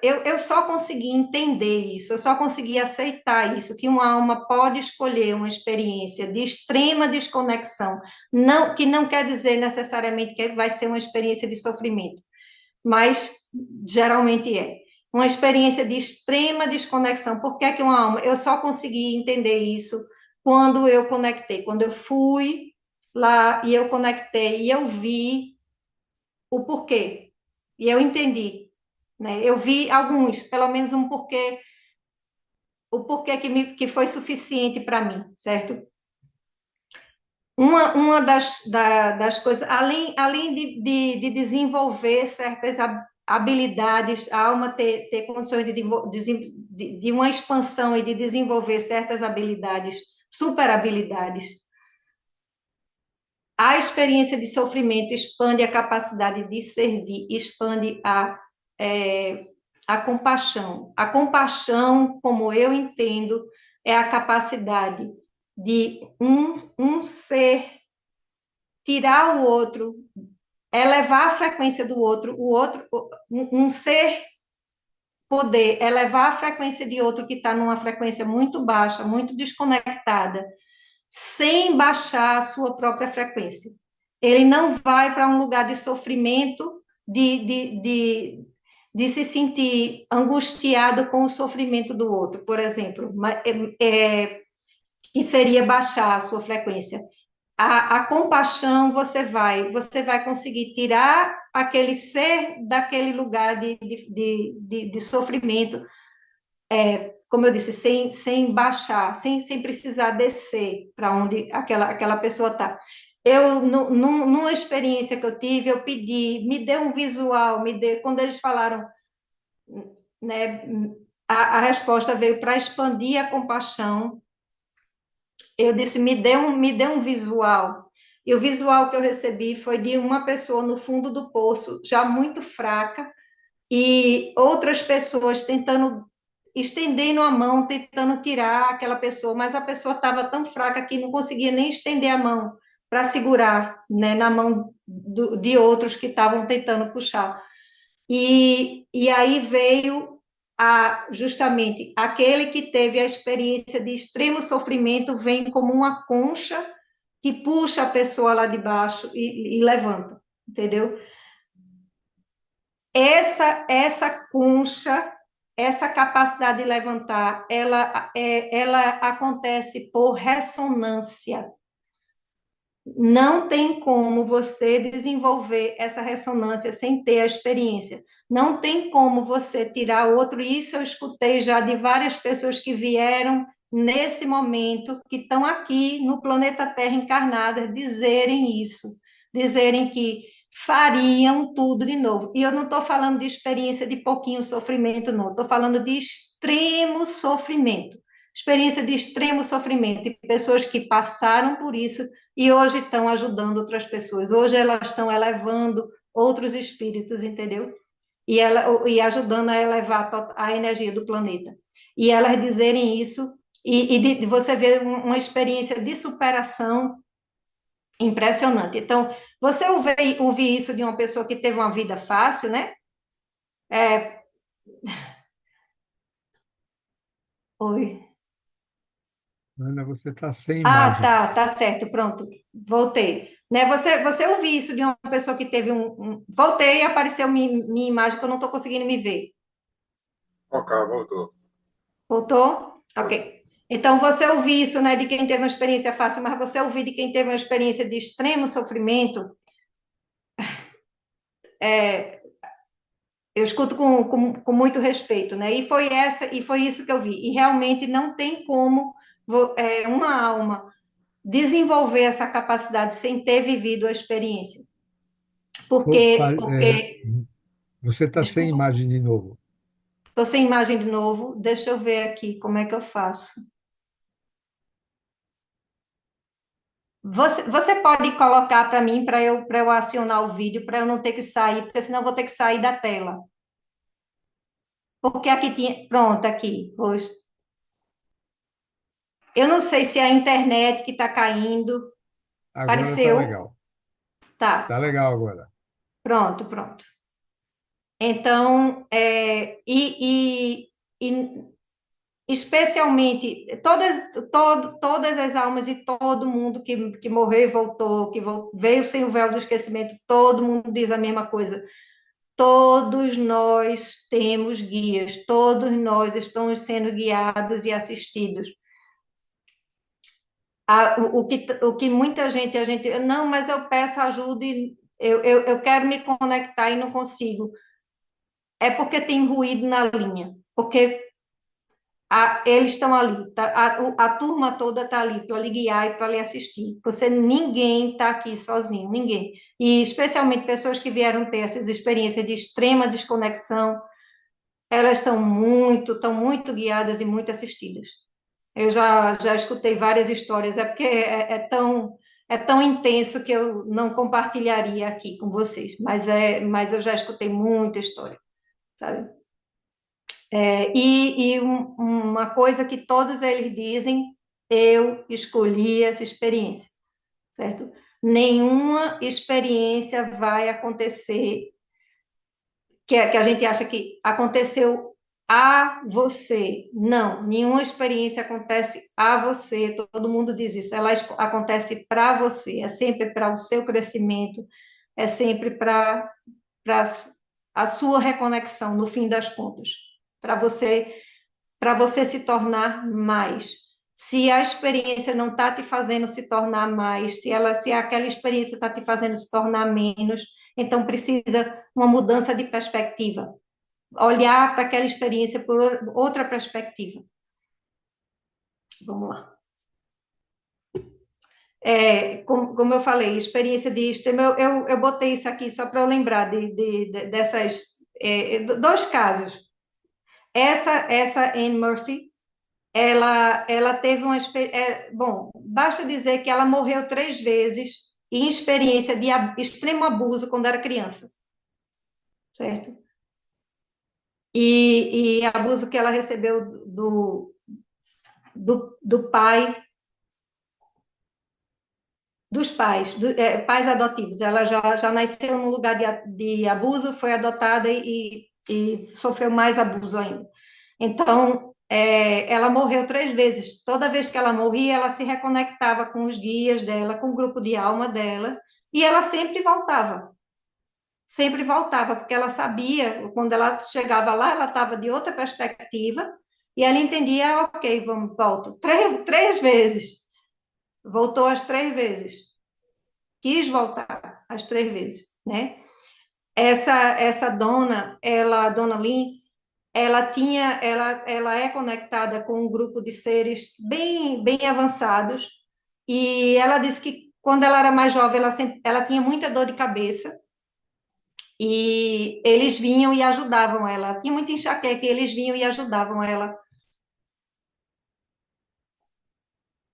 eu só consegui entender isso, eu só consegui aceitar isso, que uma alma pode escolher uma experiência de extrema desconexão, não, que não quer dizer necessariamente que vai ser uma experiência de sofrimento, mas geralmente é. Uma experiência de extrema desconexão. Por que é que uma alma? Eu só consegui entender isso quando eu conectei, quando eu fui lá e eu conectei e eu vi o porquê. E eu entendi, né? Eu vi alguns, pelo menos um porquê, o porquê que foi suficiente para mim, certo? Uma das coisas, além de desenvolver certas habilidades, a alma ter condições de uma expansão e de desenvolver certas habilidades, super habilidades, a experiência de sofrimento expande a capacidade de servir, expande é, a compaixão. A compaixão, como eu entendo, é a capacidade de um ser tirar o outro, elevar a frequência do outro, um ser poder elevar a frequência de outro que está numa frequência muito baixa, muito desconectada, sem baixar a sua própria frequência. Ele não vai para um lugar de sofrimento, de se sentir angustiado com o sofrimento do outro, por exemplo, que seria baixar a sua frequência. A compaixão você vai conseguir tirar aquele ser daquele lugar de sofrimento, como eu disse, sem baixar, sem precisar descer para onde aquela pessoa está. Eu, numa experiência que eu tive, eu pedi, me dê um visual, quando eles falaram, né, a resposta veio para expandir a compaixão. Eu disse, me dê um visual. E o visual que eu recebi foi de uma pessoa no fundo do poço, já muito fraca, e outras pessoas tentando, estendendo a mão, tentando tirar aquela pessoa, mas a pessoa estava tão fraca que não conseguia nem estender a mão para segurar, né, na mão de outros que estavam tentando puxar. E aí veio justamente aquele que teve a experiência de extremo sofrimento, vem como uma concha que puxa a pessoa lá de baixo e levanta, entendeu? Essa concha, essa capacidade de levantar, ela acontece por ressonância. Não tem como você desenvolver essa ressonância sem ter a experiência. Não tem como você tirar outro. Isso eu escutei já de várias pessoas que vieram nesse momento, que estão aqui no planeta Terra encarnadas, dizerem isso, dizerem que fariam tudo de novo. E eu não estou falando de experiência de pouquinho sofrimento, não. Estou falando de extremo sofrimento. Experiência de extremo sofrimento. E pessoas que passaram por isso e hoje estão ajudando outras pessoas. Hoje elas estão elevando outros espíritos, entendeu? E ajudando a elevar a energia do planeta. E elas dizerem isso, de você ver uma experiência de superação impressionante. Então, você ouvir isso de uma pessoa que teve uma vida fácil, né? É, oi.
Ana, você está sem
Ah,
imagem.
tá certo, pronto, voltei. Né, você ouvir isso de uma pessoa que teve voltei e apareceu minha imagem que eu não estou conseguindo me ver.
Ok, voltou.
Voltou?
Voltou.
Ok. Então, você ouvir isso, né, de quem teve uma experiência fácil, mas você ouvir de quem teve uma experiência de extremo sofrimento, é, eu escuto com muito respeito, né? E foi isso que eu vi. E realmente não tem como uma alma desenvolver essa capacidade sem ter vivido a experiência. Porque,
Você está sem
desculpa,
imagem de novo.
estou sem imagem de novo, deixa eu ver aqui como é que eu faço. Você pode colocar para mim, para eu acionar o vídeo, para eu não ter que sair, porque senão eu vou ter que sair da tela. Porque aqui tinha. Pronto, aqui. Pois. Eu não sei se é a internet que está caindo.
Agora está
Apareceu?
legal. Está
Tá.
legal agora.
Pronto, pronto. Então, e especialmente todas as almas e todo mundo que morreu e voltou, veio sem o véu do esquecimento, todo mundo diz a mesma coisa. Todos nós temos guias, todos nós estamos sendo guiados e assistidos. O que muita gente, não, mas eu peço ajuda e eu quero me conectar e não consigo. É porque tem ruído na linha, porque eles estão ali, a turma toda está ali para lhe guiar e para lhe assistir. Ninguém está aqui sozinho, ninguém. E especialmente pessoas que vieram ter essas experiências de extrema desconexão, elas estão muito guiadas e muito assistidas. Eu já escutei várias histórias, é porque é tão intenso que eu não compartilharia aqui com vocês, mas eu já escutei muita história, sabe? Uma coisa que todos eles dizem, eu escolhi essa experiência, certo? Nenhuma experiência vai acontecer que a gente acha que aconteceu a você. Não, nenhuma experiência acontece a você, todo mundo diz isso, ela acontece para você, é sempre para o seu crescimento, é sempre para a sua reconexão, no fim das contas, para você para você se tornar mais. Se a experiência não está te fazendo se tornar mais, se aquela experiência está te fazendo se tornar menos, então precisa uma mudança de perspectiva. Olhar para aquela experiência por outra perspectiva. Vamos lá. Como eu falei, experiência de extremo, eu botei isso aqui só para eu lembrar dessas, dois casos. Essa Anne Murphy, ela teve uma experiência. Bom, basta dizer que ela morreu 3 vezes em experiência de extremo abuso quando era criança, certo? E abuso que ela recebeu do pai, dos pais, pais adotivos. Ela já nasceu num lugar de abuso, foi adotada e sofreu mais abuso ainda. Então, ela morreu 3 vezes. Toda vez que ela morria, ela se reconectava com os guias dela, com o grupo de alma dela, e ela sempre voltava, porque ela sabia, quando ela chegava lá, ela estava de outra perspectiva, e ela entendia, ok, vamos, volto. 3 vezes. Voltou as 3 vezes. Quis voltar as 3 vezes, né? Essa dona, a dona Lynn, ela é conectada com um grupo de seres bem, bem avançados, e ela disse que quando ela era mais jovem, ela tinha muita dor de cabeça, e eles vinham e ajudavam ela. Tinha muita enxaqueca, e eles vinham e ajudavam ela.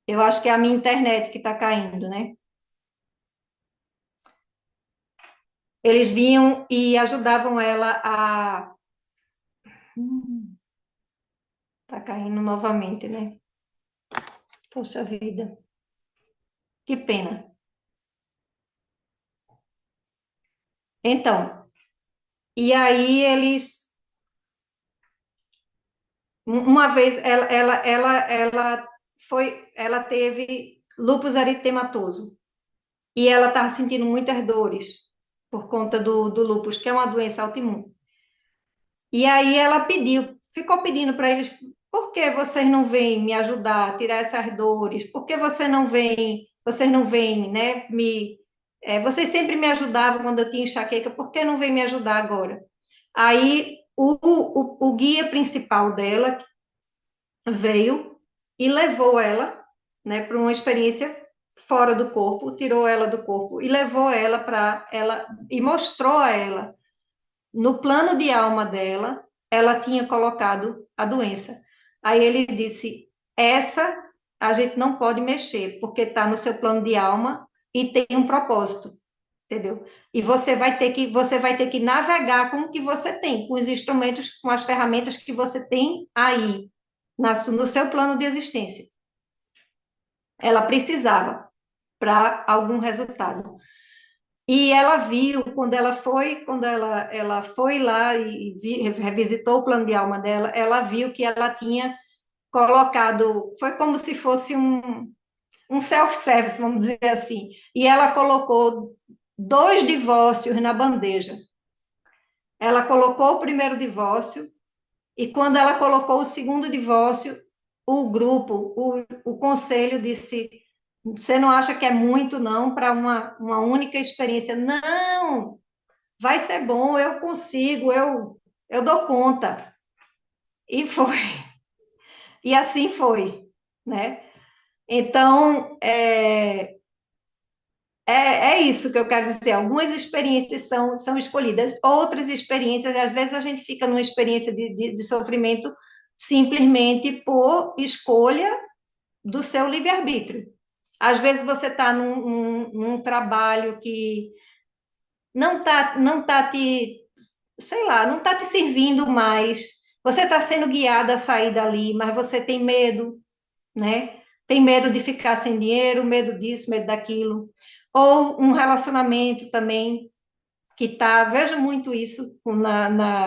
Eu acho que é a minha internet que está caindo, né? Eles vinham e ajudavam ela a. Tá caindo novamente, né? Poxa vida, que pena. Então, e aí uma vez ela teve lúpus eritematoso e ela estava sentindo muitas dores por conta do lúpus, que é uma doença autoimune. E aí ela ficou pedindo para eles, por que vocês não vêm me ajudar a tirar essas dores? Por que vocês não vêm, né, vocês sempre me ajudavam quando eu tinha enxaqueca, por que não vêm me ajudar agora? Aí o guia principal dela veio e levou ela, né, para uma experiência fora do corpo, tirou ela do corpo e levou ela para ela e mostrou a ela no plano de alma dela, ela tinha colocado a doença. Aí ele disse: essa a gente não pode mexer, porque está no seu plano de alma e tem um propósito, entendeu? E você vai ter que navegar com o que você tem, com os instrumentos, com as ferramentas que você tem aí, no seu plano de existência. Ela precisava para algum resultado. E ela viu, quando ela foi lá e revisitou o plano de alma dela, ela viu que ela tinha colocado, foi como se fosse um self-service, vamos dizer assim, e ela colocou dois divórcios na bandeja. Ela colocou o primeiro divórcio, e quando ela colocou o segundo divórcio, o grupo, o conselho disse: Você não acha que é muito, não, para uma única experiência? Não, vai ser bom, eu consigo, eu dou conta. E foi, e assim foi, né? Então, é isso que eu quero dizer. Algumas experiências são escolhidas, outras experiências, às vezes a gente fica numa experiência de sofrimento simplesmente por escolha do seu livre-arbítrio. Às vezes você está num trabalho que não tá te, sei lá, não está te servindo mais. Você está sendo guiada a sair dali, mas você tem medo, né? Tem medo de ficar sem dinheiro, medo disso, medo daquilo. Ou um relacionamento também que tá, vejo muito isso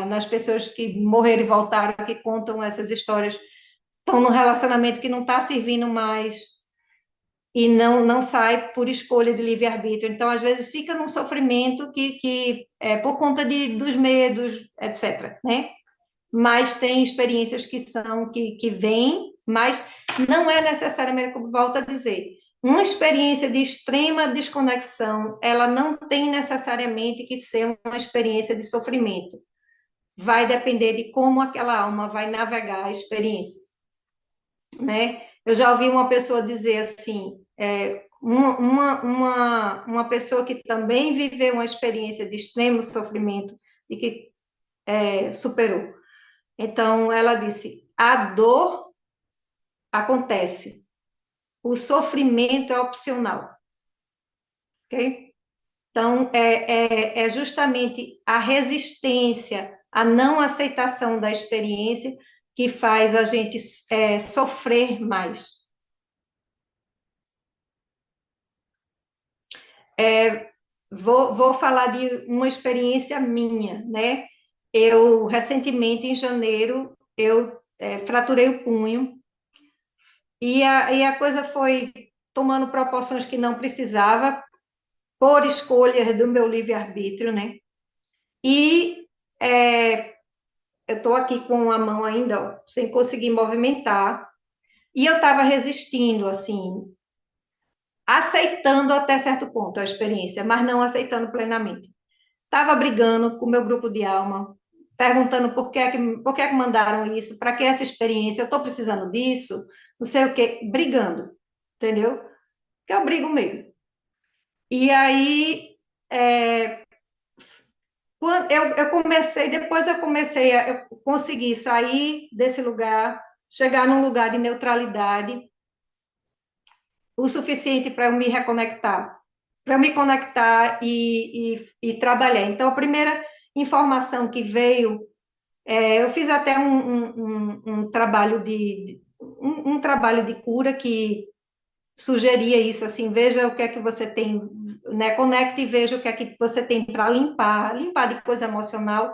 nas pessoas que morreram e voltaram, que contam essas histórias, estão num relacionamento que não está servindo mais e não sai por escolha de livre-arbítrio. Então, às vezes, fica num sofrimento que é por conta dos medos, etc., né? Mas tem experiências que vêm, mas não é necessariamente, como volto a dizer, uma experiência de extrema desconexão, ela não tem necessariamente que ser uma experiência de sofrimento. Vai depender de como aquela alma vai navegar a experiência, né? Eu já ouvi uma pessoa dizer assim, uma pessoa que também viveu uma experiência de extremo sofrimento e que superou. Então, ela disse: a dor acontece, o sofrimento é opcional, ok? Então, é justamente a resistência, a não aceitação da experiência que faz a gente sofrer mais. Vou falar de uma experiência minha, né? Eu, recentemente, em janeiro, eu fraturei o punho e a coisa foi tomando proporções que não precisava, por escolhas do meu livre-arbítrio, né? E eu estou aqui com a mão ainda, ó, sem conseguir movimentar, e eu estava resistindo, assim, aceitando até certo ponto a experiência, mas não aceitando plenamente. Estava brigando com o meu grupo de alma, perguntando por que é que mandaram isso, para que essa experiência, eu estou precisando disso, não sei o quê, brigando, entendeu? Que eu brigo mesmo. E aí, quando depois eu comecei eu consegui sair desse lugar, chegar num lugar de neutralidade, o suficiente para eu me reconectar, para eu me conectar e trabalhar. Então, a primeira informação que veio, eu fiz até um trabalho um trabalho de cura que sugeria isso, assim, veja o que é que você tem, né, conecte e veja o que é que você tem para limpar de coisa emocional.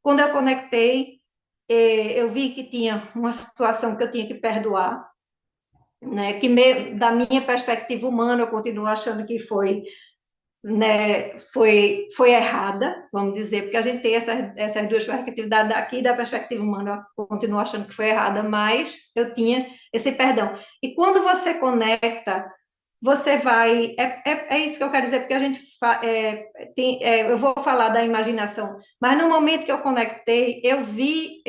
Quando eu conectei, eu vi que tinha uma situação que eu tinha que perdoar, né, da minha perspectiva humana, eu continuo achando que foi, né, foi errada, vamos dizer, porque a gente tem essas duas perspectivas, daqui da perspectiva humana, eu continuo achando que foi errada, mas eu tinha esse perdão. E quando você conecta, você vai. É isso que eu quero dizer, porque a gente eu vou falar da imaginação, mas no momento que eu conectei, eu vi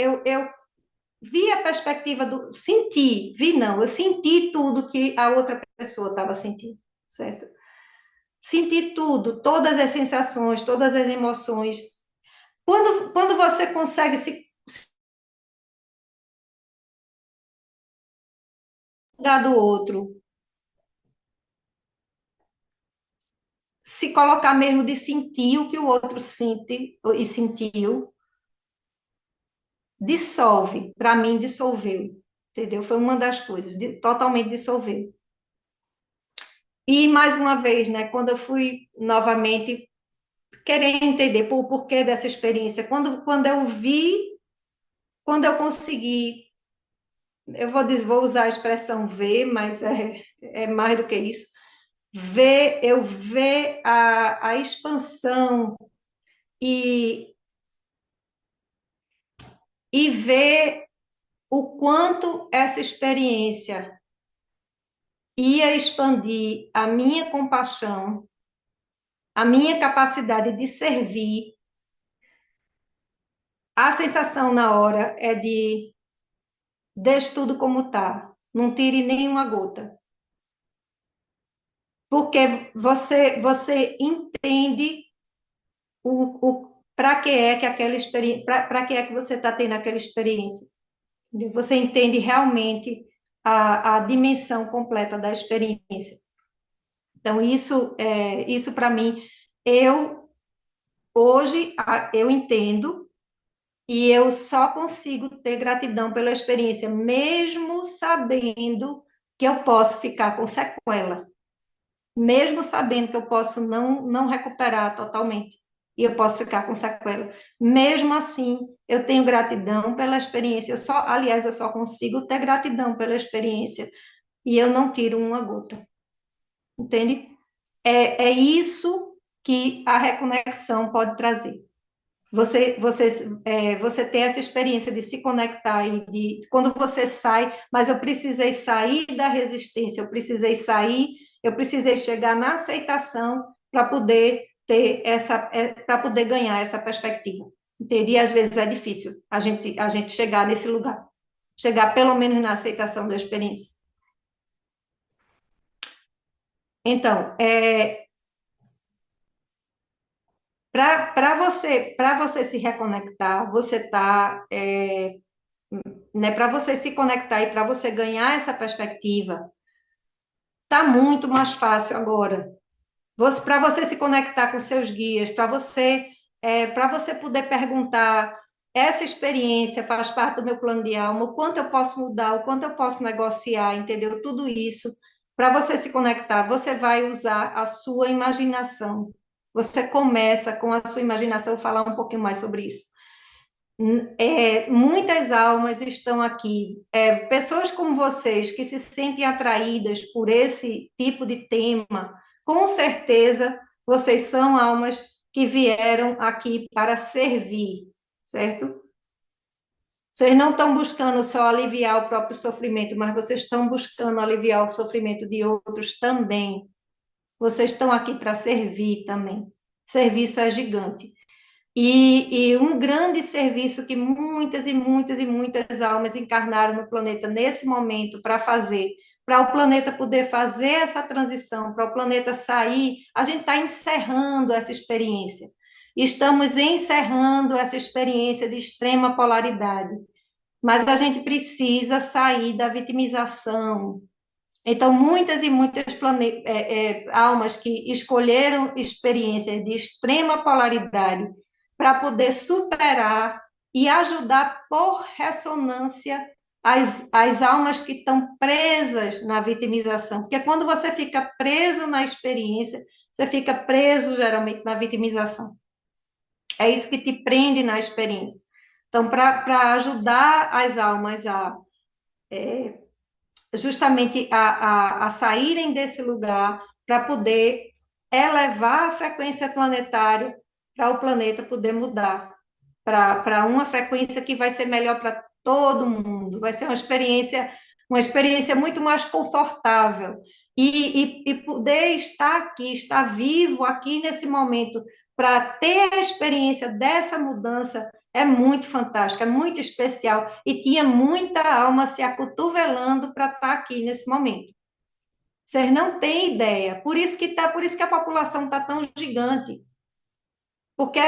a perspectiva do. Senti, vi não, eu senti tudo que a outra pessoa estava sentindo, certo? Senti tudo, todas as sensações, todas as emoções. Quando você consegue se cuidar do outro, se colocar mesmo de sentir o que o outro sente e sentiu, dissolve. Para mim, dissolveu. Entendeu? Foi uma das coisas, totalmente dissolveu. E mais uma vez, né, quando eu fui novamente querer entender o porquê dessa experiência. Quando eu vi, quando eu consegui, vou usar a expressão ver, mas é mais do que isso, eu ver a expansão e, e ver o quanto essa experiência ia expandir a minha compaixão, a minha capacidade de servir. A sensação na hora é de deixe tudo como está, não tire nenhuma gota. Porque você entende para que é que aquela experiência, para que é que você está tendo aquela experiência. Você entende realmente a dimensão completa da experiência. Então, isso para mim, eu hoje eu entendo e eu só consigo ter gratidão pela experiência, mesmo sabendo que eu posso ficar com sequela, mesmo sabendo que eu posso não recuperar totalmente e eu posso ficar com sequela. Mesmo assim, eu tenho gratidão pela experiência. Aliás, eu só consigo ter gratidão pela experiência e eu não tiro uma gota. Entende? É isso que a reconexão pode trazer. Você ter essa experiência de se conectar e quando você sai, mas eu precisei sair da resistência, eu precisei chegar na aceitação para poder para poder ganhar essa perspectiva. Entende? E às vezes é difícil a gente chegar nesse lugar, chegar pelo menos na aceitação da experiência. Então, para você se reconectar, você tá, né, para você se conectar e para você ganhar essa perspectiva, tá muito mais fácil agora. Para você se conectar com seus guias, para você poder perguntar, essa experiência faz parte do meu plano de alma, o quanto eu posso mudar, o quanto eu posso negociar, entendeu? Tudo isso. Para você se conectar, você vai usar a sua imaginação. Você começa com a sua imaginação, vou falar um pouquinho mais sobre isso. Muitas almas estão aqui, pessoas como vocês que se sentem atraídas por esse tipo de tema, com certeza vocês são almas que vieram aqui para servir, certo? Vocês não estão buscando só aliviar o próprio sofrimento, mas vocês estão buscando aliviar o sofrimento de outros também. Vocês estão aqui para servir também. Serviço é gigante. E um grande serviço que muitas e muitas e muitas almas encarnaram no planeta nesse momento para fazer, para o planeta poder fazer essa transição, para o planeta sair, a gente está encerrando essa experiência. Estamos encerrando essa experiência de extrema polaridade, mas a gente precisa sair da vitimização. Então, muitas e muitas almas que escolheram experiências de extrema polaridade para poder superar e ajudar por ressonância as almas que estão presas na vitimização. Porque quando você fica preso na experiência, você fica preso geralmente na vitimização. É isso que te prende na experiência. Então, para ajudar as almas justamente a saírem desse lugar para poder elevar a frequência planetária para o planeta poder mudar para uma frequência que vai ser melhor para todo mundo, vai ser uma experiência muito mais confortável. E poder estar aqui, estar vivo aqui nesse momento, para ter a experiência dessa mudança, é muito fantástico, é muito especial. E tinha muita alma se acotovelando para estar aqui nesse momento. Vocês não têm ideia. Por isso que a população está tão gigante. Porque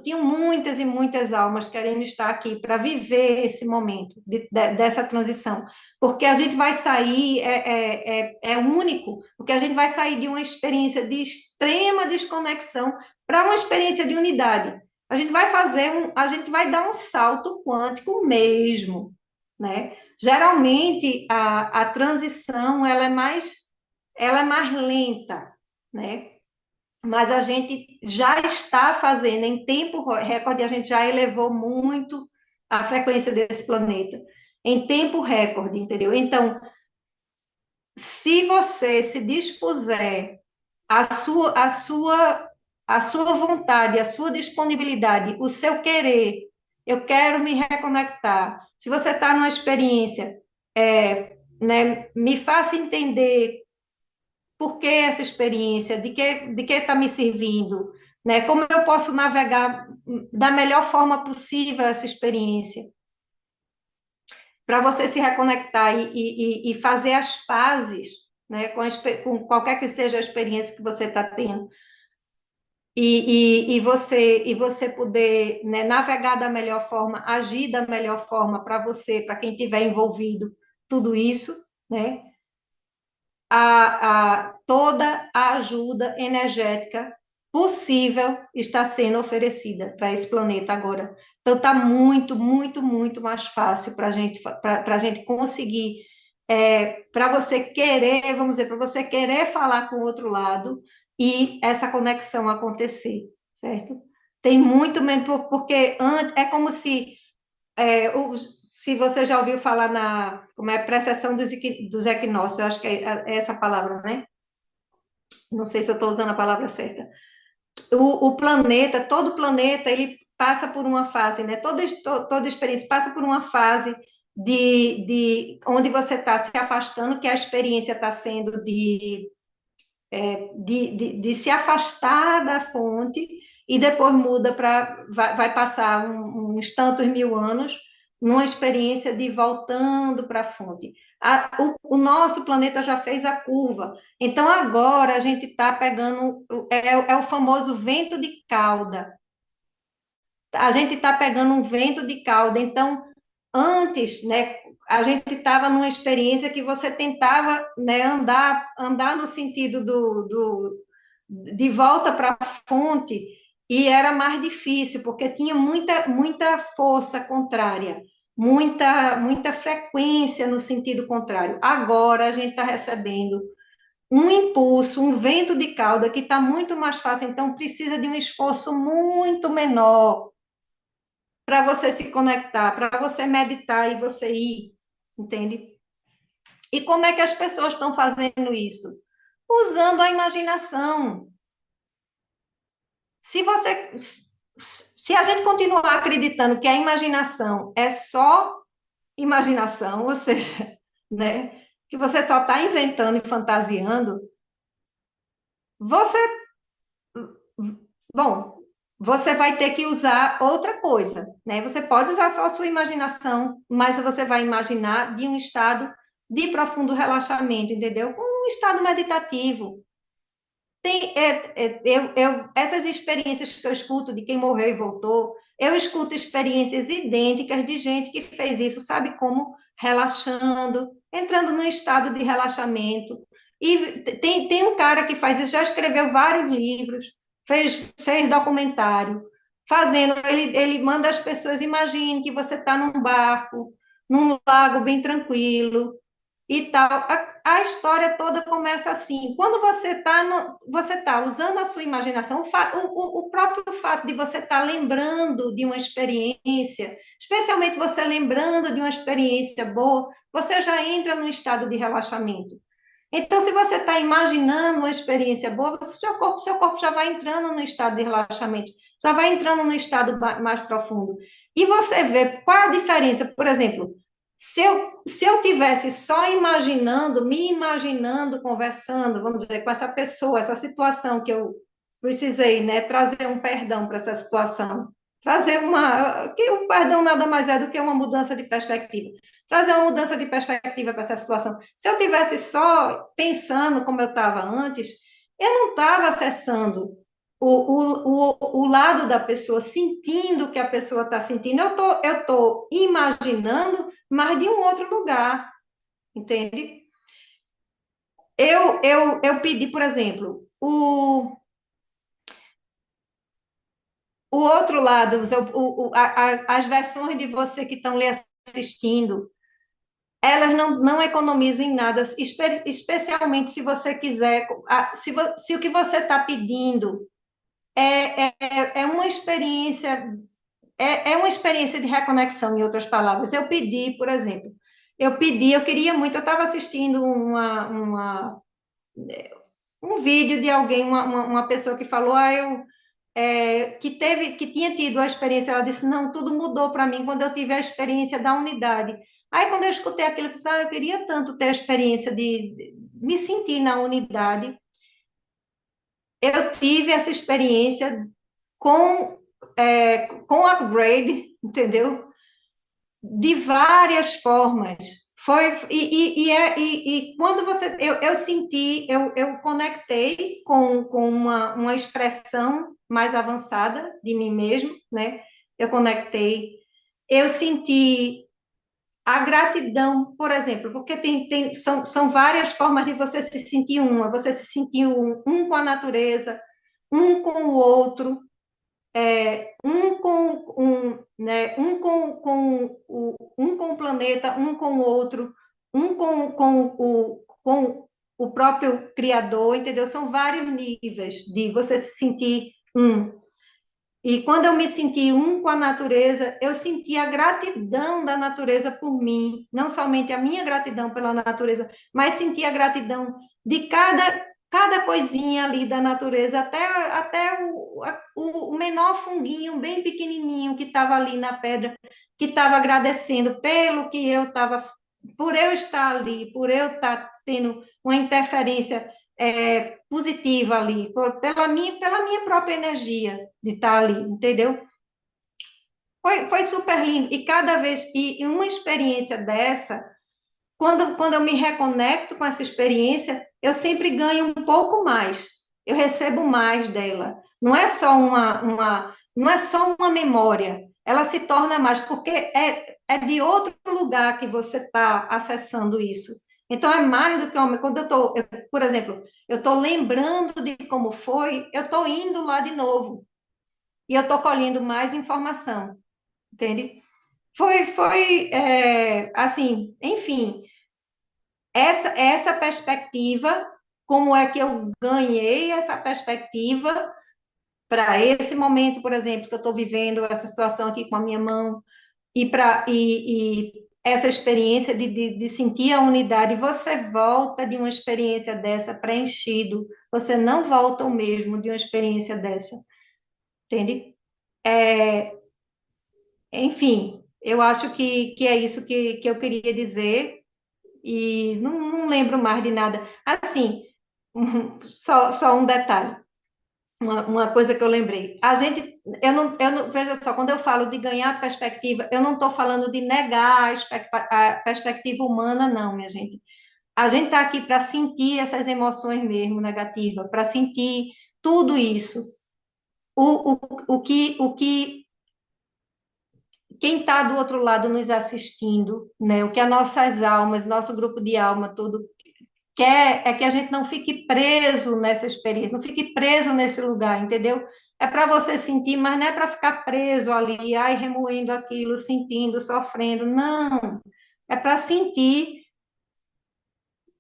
tinham muitas e muitas almas querendo estar aqui para viver esse momento dessa transição. Porque a gente vai sair, é único, porque a gente vai sair de uma experiência de extrema desconexão para uma experiência de unidade. A gente vai dar um salto quântico mesmo, né? Geralmente a transição ela é mais lenta, né? mas a gente já está fazendo em tempo recorde, a gente já elevou muito a frequência desse planeta, em tempo recorde, entendeu? Então, se você se dispuser a sua vontade, a sua disponibilidade, o seu querer, eu quero me reconectar. Se você está numa experiência, né, me faça entender por que essa experiência, de que está me servindo, né? Como eu posso navegar da melhor forma possível essa experiência, para você se reconectar e fazer as pazes, né, com qualquer que seja a experiência que você está tendo. E você poder, né, navegar da melhor forma, agir da melhor forma para você, para quem tiver envolvido, tudo isso, né? Toda a ajuda energética possível está sendo oferecida para esse planeta agora. Então, está muito, muito, muito mais fácil para a gente conseguir, para você querer, vamos dizer, para você querer falar com o outro lado e essa conexão acontecer, certo? Tem muito mesmo, porque é como se se você já ouviu falar como é precessão dos equinócios, eu acho que é essa palavra, né? Não sei se eu estou usando a palavra certa. O planeta, todo planeta, ele passa por uma fase, né? Toda experiência passa por uma fase onde você está se afastando, que a experiência está sendo de se afastar da fonte e depois muda vai passar uns tantos mil anos numa experiência de voltando para a fonte. O nosso planeta já fez a curva, então agora a gente está pegando, é o famoso vento de cauda. A gente está pegando um vento de cauda, então antes, né, a gente estava numa experiência que você tentava, né, andar no sentido de volta para a fonte e era mais difícil, porque tinha muita força contrária, muita frequência no sentido contrário. Agora a gente está recebendo um impulso, um vento de cauda que está muito mais fácil, então precisa de um esforço muito menor para você se conectar, para você meditar e você ir, entende? E como é que as pessoas estão fazendo isso? Usando a imaginação. Se você, se a gente continuar acreditando que a imaginação é só imaginação, ou seja, né, que você só está inventando e fantasiando, você, bom, você vai ter que usar outra coisa, né? Você pode usar só a sua imaginação, mas você vai imaginar de um estado de profundo relaxamento, entendeu? Um estado meditativo. Essas experiências que eu escuto de quem morreu e voltou, eu escuto experiências idênticas de gente que fez isso, sabe como? Relaxando, entrando num estado de relaxamento. E tem um cara que faz isso, já escreveu vários livros, fez documentário, ele manda as pessoas, imagine que você está num barco, num lago bem tranquilo, e tal. A história toda começa assim. Quando você está usando a sua imaginação, o próprio fato de você estar lembrando de uma experiência, especialmente você lembrando de uma experiência boa, você já entra num estado de relaxamento. Então, se você está imaginando uma experiência boa, seu corpo já vai entrando no estado de relaxamento, já vai entrando no estado mais profundo. E você vê qual a diferença, por exemplo, se eu tivesse só imaginando, me imaginando, conversando, vamos dizer, com essa pessoa, essa situação que eu precisei, né, trazer um perdão para essa situação, que o perdão nada mais é do que uma mudança de perspectiva, trazer uma mudança de perspectiva para essa situação. Se eu tivesse só pensando como eu estava antes, eu não estava acessando o lado da pessoa, sentindo o que a pessoa está sentindo. Eu tô imaginando, mas de um outro lugar, entende? Eu pedi, por exemplo, o outro lado, as versões de você que estão lhe assistindo, elas não economizam em nada, especialmente se você quiser, se o que você está pedindo é uma experiência, é uma experiência de reconexão, em outras palavras. Eu pedi, por exemplo, eu queria muito, eu estava assistindo um vídeo de alguém, uma pessoa que falou, que tinha tido a experiência, ela disse, não, tudo mudou para mim quando eu tive a experiência da unidade. Aí, quando eu escutei aquilo, eu disse, eu queria tanto ter a experiência de me sentir na unidade. Eu tive essa experiência com upgrade, entendeu? De várias formas. E quando eu senti, eu conectei com uma expressão mais avançada de mim mesmo, né? Eu conectei, eu senti a gratidão, por exemplo, porque são várias formas de você se sentir uma, você se sentir um com a natureza, um com o outro, um com o planeta, um com o outro, um com o próprio Criador, entendeu? São vários níveis de você se sentir um. E quando eu me senti um com a natureza, eu senti a gratidão da natureza por mim, não somente a minha gratidão pela natureza, mas senti a gratidão de cada coisinha ali da natureza, até o menor funguinho, bem pequenininho, que estava ali na pedra, que estava agradecendo pelo que eu estava, por eu estar ali, por eu estar tendo uma interferência positiva ali, pela minha própria energia de estar ali, entendeu? Foi super lindo. E cada vez que uma experiência dessa, quando eu me reconecto com essa experiência, eu sempre ganho um pouco mais. Eu recebo mais dela. Não é só uma memória. Ela se torna mais, porque é de outro lugar que você está acessando isso. Então, é mais do que uma. Quando por exemplo, eu estou lembrando de como foi, eu estou indo lá de novo. E eu estou colhendo mais informação, entende? Assim, enfim, essa perspectiva, como é que eu ganhei essa perspectiva para esse momento, por exemplo, que eu estou vivendo essa situação aqui com a minha mão, e essa experiência de sentir a unidade, você volta de uma experiência dessa preenchido, você não volta o mesmo de uma experiência dessa, entende? Enfim, eu acho que é isso que eu queria dizer, e não lembro mais de nada. Assim, só um detalhe, uma coisa que eu lembrei. Veja só, quando eu falo de ganhar perspectiva, eu não estou falando de negar a perspectiva humana, não, minha gente. A gente está aqui para sentir essas emoções mesmo negativas, para sentir tudo isso. O que quem está do outro lado nos assistindo, né? O que as nossas almas, nosso grupo de alma todo quer é que a gente não fique preso nessa experiência, não fique preso nesse lugar, entendeu? É para você sentir, mas não é para ficar preso ali, ai, remoendo aquilo, sentindo, sofrendo. Não. É para sentir,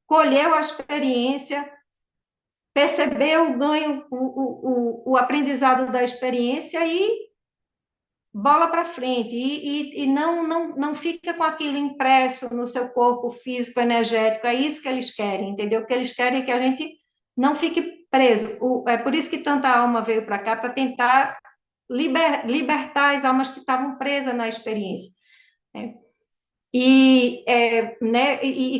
colher a experiência, perceber o ganho, o aprendizado da experiência e bola para frente. E não fica com aquilo impresso no seu corpo físico, energético. É isso que eles querem, entendeu? O que eles querem é que a gente não fique preso. É por isso que tanta alma veio para cá, para tentar libertar as almas que estavam presas na experiência, né? E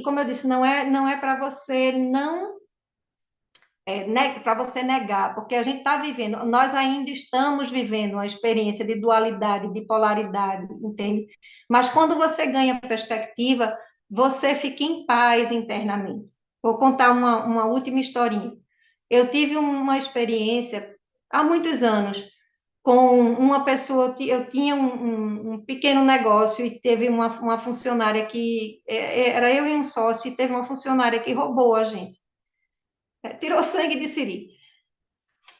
como eu disse, não é para você não para você negar, porque a gente está vivendo, nós ainda estamos vivendo uma experiência de dualidade, de polaridade, entende? Mas quando você ganha perspectiva, você fica em paz internamente. Vou contar uma última historinha. Eu tive uma experiência há muitos anos com uma pessoa, eu tinha um pequeno negócio e teve uma funcionária era eu e um sócio, e teve uma funcionária que roubou a gente, tirou sangue de siri,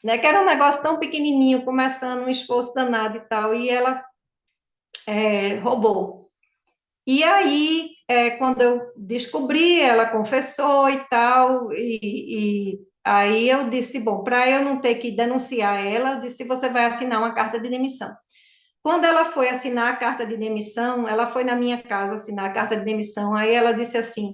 né? Que era um negócio tão pequenininho, começando um esforço danado e tal, e ela roubou. E aí quando eu descobri, ela confessou e tal, e aí eu disse, bom, para eu não ter que denunciar ela, eu disse, você vai assinar uma carta de demissão. Quando ela foi assinar a carta de demissão, ela foi na minha casa assinar a carta de demissão, aí ela disse assim,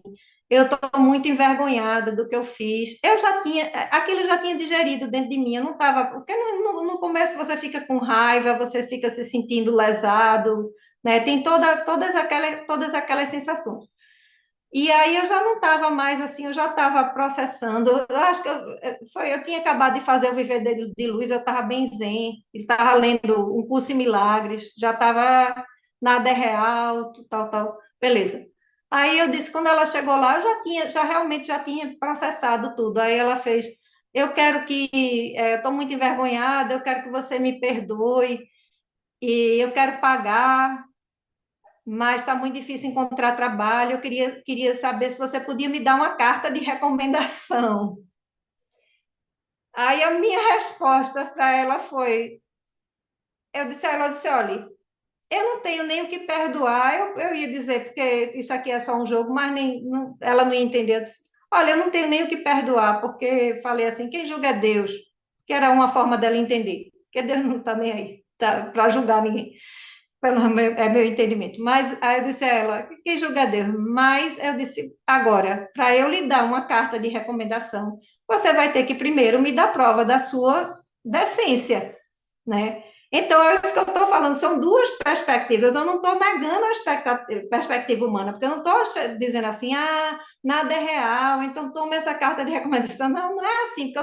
eu estou muito envergonhada do que eu fiz. Eu já tinha, aquilo já tinha digerido dentro de mim, eu não estava, porque no começo você fica com raiva, você fica se sentindo lesado, né? Tem todas aquelas sensações. E aí eu já não estava mais assim, eu já estava processando. Eu acho que eu tinha acabado de fazer o Viver de Luz, eu estava bem zen, estava lendo um curso em milagres, já estava nada é real, tal, tal, beleza. Aí eu disse, quando ela chegou lá, eu realmente já tinha processado tudo. Aí ela fez, eu quero que, eu estou muito envergonhada, eu quero que você me perdoe e eu quero pagar, mas está muito difícil encontrar trabalho. Eu queria saber se você podia me dar uma carta de recomendação. Aí a minha resposta para ela foi: eu disse a ela, eu disse, olha, eu não tenho nem o que perdoar. Eu ia dizer, porque isso aqui é só um jogo, mas ela não ia entender. Eu disse, olha, eu não tenho nem o que perdoar, porque falei assim: quem julga é Deus, que era uma forma dela entender, porque Deus não está nem aí para julgar ninguém. É meu entendimento. Mas aí eu disse a ela, quem julga é Deus. Mas eu disse, agora, para eu lhe dar uma carta de recomendação, você vai ter que primeiro me dar prova da sua decência, né? Então, é isso que eu estou falando, são duas perspectivas. Eu não estou negando a perspectiva humana, porque eu não estou dizendo assim, nada é real, então tome essa carta de recomendação. Não, não é assim, porque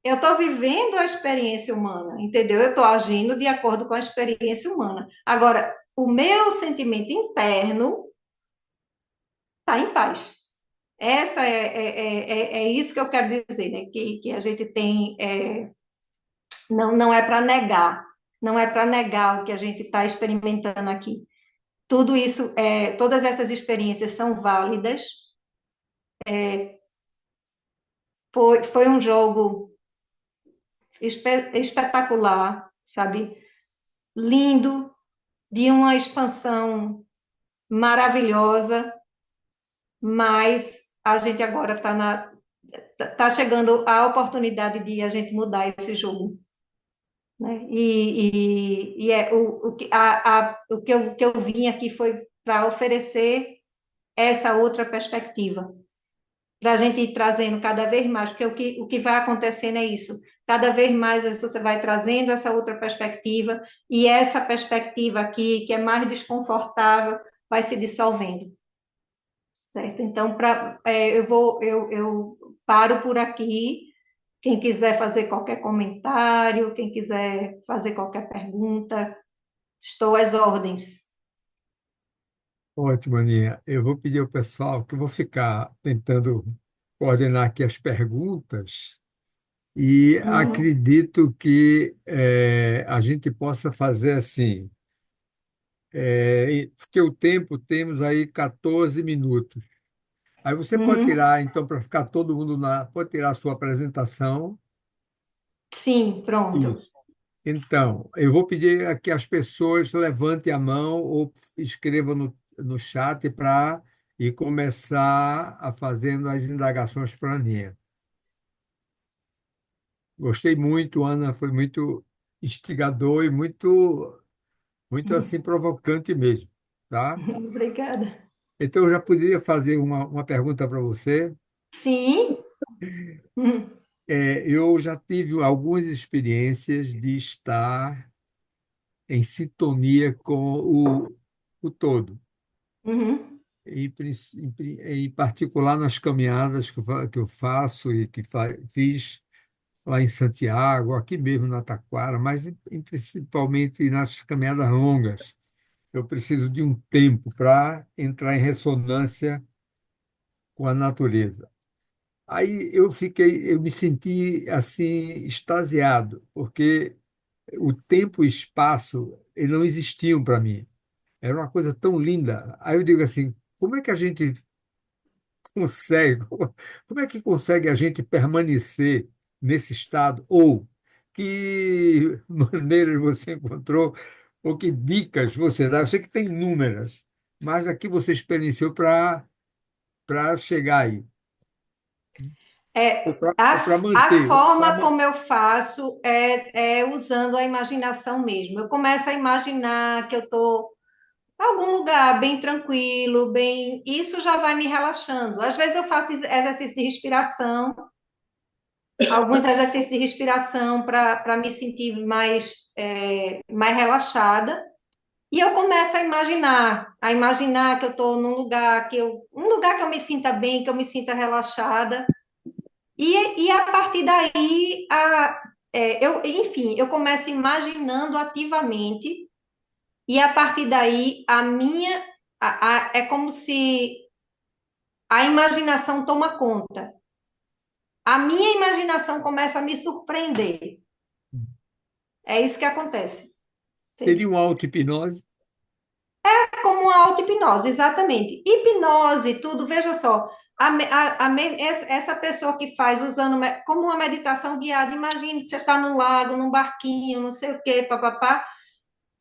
eu estou vivendo a experiência humana, entendeu? Eu estou agindo de acordo com a experiência humana. Agora, o meu sentimento interno está em paz. Essa é isso que eu quero dizer, né? Que a gente tem, não é para negar, não é para negar o que a gente está experimentando aqui. Tudo isso, todas essas experiências são válidas. Foi um jogo espetacular, sabe? Lindo, de uma expansão maravilhosa, mas a gente agora tá chegando a oportunidade de a gente mudar esse jogo, né? O que eu vim aqui foi para oferecer essa outra perspectiva, para a gente ir trazendo cada vez mais, porque o que vai acontecendo é isso. Cada vez mais você vai trazendo essa outra perspectiva, e essa perspectiva aqui, que é mais desconfortável, vai se dissolvendo. Certo? Então, eu paro por aqui. Quem quiser fazer qualquer comentário, quem quiser fazer qualquer pergunta, estou às ordens.
Ótimo, Aninha. Eu vou pedir ao pessoal que eu vou ficar tentando coordenar aqui as perguntas e
Uhum,
acredito que a gente possa fazer assim, porque o tempo temos aí 14 minutos. Aí você pode
uhum.
tirar, então, para ficar todo mundo pode tirar a sua apresentação.
Sim, pronto.
Isso. Então, eu vou pedir a que as pessoas levantem a mão ou escrevam no chat para ir começar a fazendo as indagações para a Aninha. Gostei muito, Ana, foi muito instigador e muito, muito assim provocante mesmo, tá?
Obrigada.
Então, eu já poderia fazer uma pergunta para você.
Sim. Uhum,
Eu já tive algumas experiências de estar em sintonia com o todo.
uhum,
Em particular nas caminhadas que eu faço e que fiz lá em Santiago, aqui mesmo na Taquara, mas principalmente nas caminhadas longas. Eu preciso de um tempo para entrar em ressonância com a natureza. Aí eu me senti assim extasiado, porque o tempo e espaço eles não existiam para mim. Era uma coisa tão linda. Aí eu digo assim, como é que a gente consegue, como é que consegue a gente permanecer nesse estado? Ou que maneiras você encontrou, ou que dicas você dá? Eu sei que tem inúmeras, mas aqui você experienciou para chegar aí, ou
É,
para
a
manter.
forma como eu faço é usando a imaginação mesmo. Eu começo a imaginar que eu estou em algum lugar bem tranquilo, bem. Isso já vai me relaxando. Às vezes eu faço exercício de respiração, alguns exercícios de respiração para me sentir mais relaxada. E eu começo a imaginar que eu estou num lugar um lugar que eu me sinta bem, que eu me sinta relaxada. E a partir daí, enfim, eu começo imaginando ativamente, e a partir daí, é como se a imaginação toma conta. A minha imaginação começa a me surpreender. É isso que acontece,
Seria
entende?
uma auto-hipnose?
É como uma auto-hipnose, exatamente. Hipnose, tudo, veja só, essa pessoa que faz usando como uma meditação guiada, imagine que você está no lago, num barquinho, não sei o quê, papapá,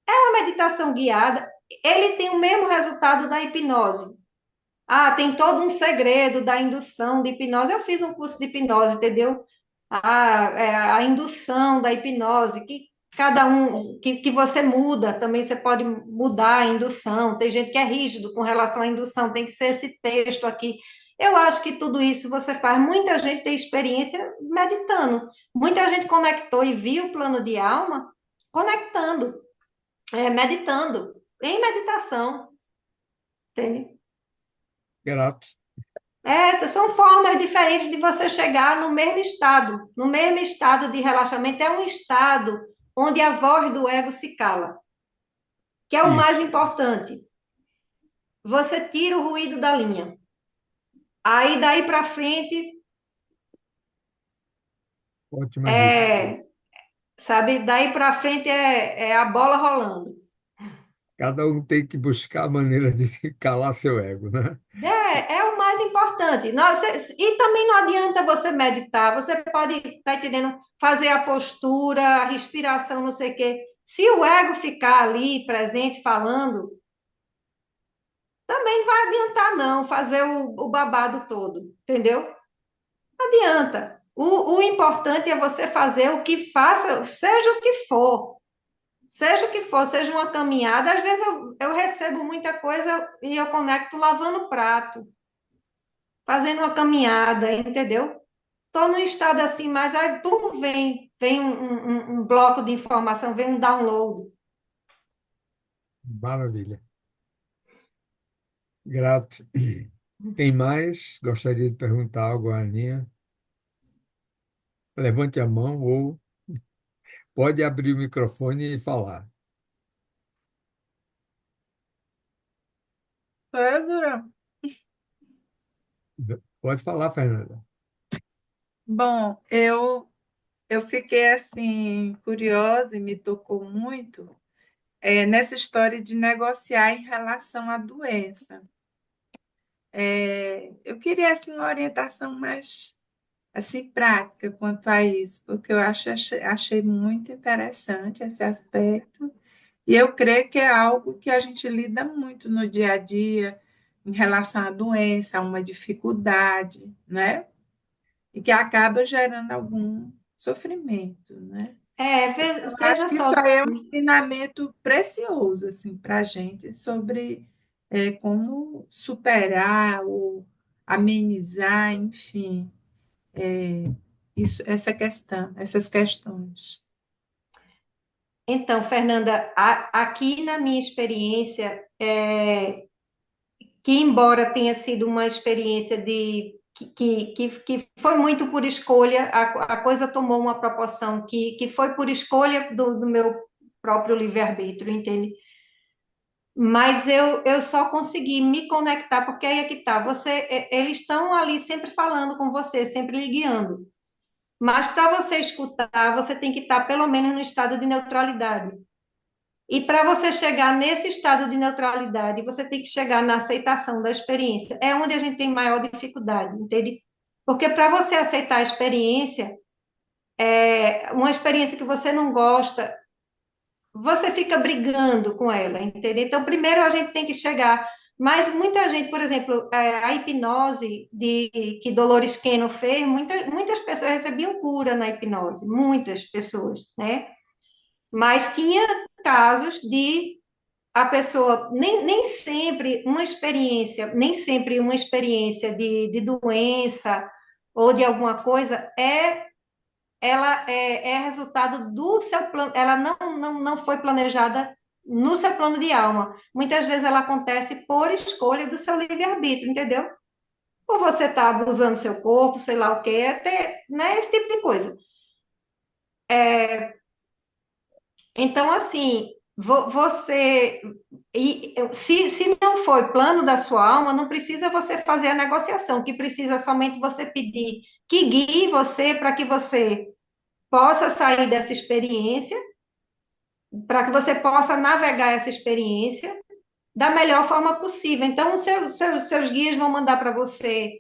uma meditação guiada, ele tem o mesmo resultado da hipnose. Ah, tem todo um segredo da indução de hipnose. Eu fiz um curso de hipnose, entendeu? A indução da hipnose, que cada um, que você muda, também você pode mudar a indução. Tem gente que é rígido com relação à indução, tem que ser esse texto aqui. Eu acho que tudo isso você faz. Muita gente tem experiência meditando. Muita gente conectou e viu o plano de alma conectando, meditando, em meditação, entende?
Grato.
São formas diferentes de você chegar no mesmo estado de relaxamento. É um estado onde a voz do ego se cala, que é o mais
Isso.
importante. Você tira o ruído da linha. Aí daí para frente,
Ótima dica.
é, sabe, daí para frente é a bola rolando.
Cada um tem que buscar a maneira de calar seu ego, né?
É o mais importante. E também não adianta você meditar, você pode, tá entendendo, fazer a postura, a respiração, não sei o quê. Se o ego ficar ali presente, falando, também não vai adiantar, não, fazer o babado todo, entendeu? Não adianta. O importante é você fazer o que faça, seja o que for. Seja o que for, seja uma caminhada. Às vezes eu recebo muita coisa e eu conecto lavando prato, fazendo uma caminhada, entendeu? Estou num estado assim, mas aí tu vem um bloco de informação, vem um download.
Maravilha. Grato. Quem mais gostaria de perguntar algo à Aninha? Levante a mão ou pode abrir o microfone e falar.
Sandra,
Pode falar, Fernanda.
bom, eu fiquei assim curiosa e me tocou muito nessa história de negociar em relação à doença. Eu queria assim uma orientação mais assim prática quanto a isso, porque achei muito interessante esse aspecto e eu creio que é algo que a gente lida muito no dia a dia em relação à doença, a uma dificuldade, né? E que acaba gerando algum sofrimento, né?
Veja
Acho que isso
só,
aí é um ensinamento precioso assim para a gente sobre como superar ou amenizar, enfim, essa questão, essas questões.
então, Fernanda, aqui na minha experiência, que embora tenha sido uma experiência que foi muito por escolha, a coisa tomou uma proporção que foi por escolha do meu próprio livre-arbítrio, entende? Mas eu só consegui me conectar, porque aí é que tá, eles estão ali sempre falando com você, sempre lhe guiando. Mas para você escutar, você tem que estar pelo menos no estado de neutralidade. E para você chegar nesse estado de neutralidade, você tem que chegar na aceitação da experiência. É onde a gente tem maior dificuldade, entende? Porque para você aceitar a experiência, uma experiência que você não gosta, você fica brigando com ela, entendeu? Então, primeiro a gente tem que chegar. Mas muita gente, por exemplo, a hipnose que Dolores Cannon fez, muitas pessoas recebiam cura na hipnose, muitas pessoas, né? Mas tinha casos de a pessoa, nem sempre uma experiência de doença ou de alguma coisa ela é resultado do seu plano, ela não foi planejada no seu plano de alma. Muitas vezes ela acontece por escolha do seu livre-arbítrio, entendeu? Ou você está abusando do seu corpo, sei lá o quê, até, né, esse tipo de coisa. Então, assim, você. Se não foi plano da sua alma, não precisa você fazer a negociação, o que precisa somente você pedir que guie você para que você possa sair dessa experiência, para que você possa navegar essa experiência da melhor forma possível. Então, seus guias vão mandar para você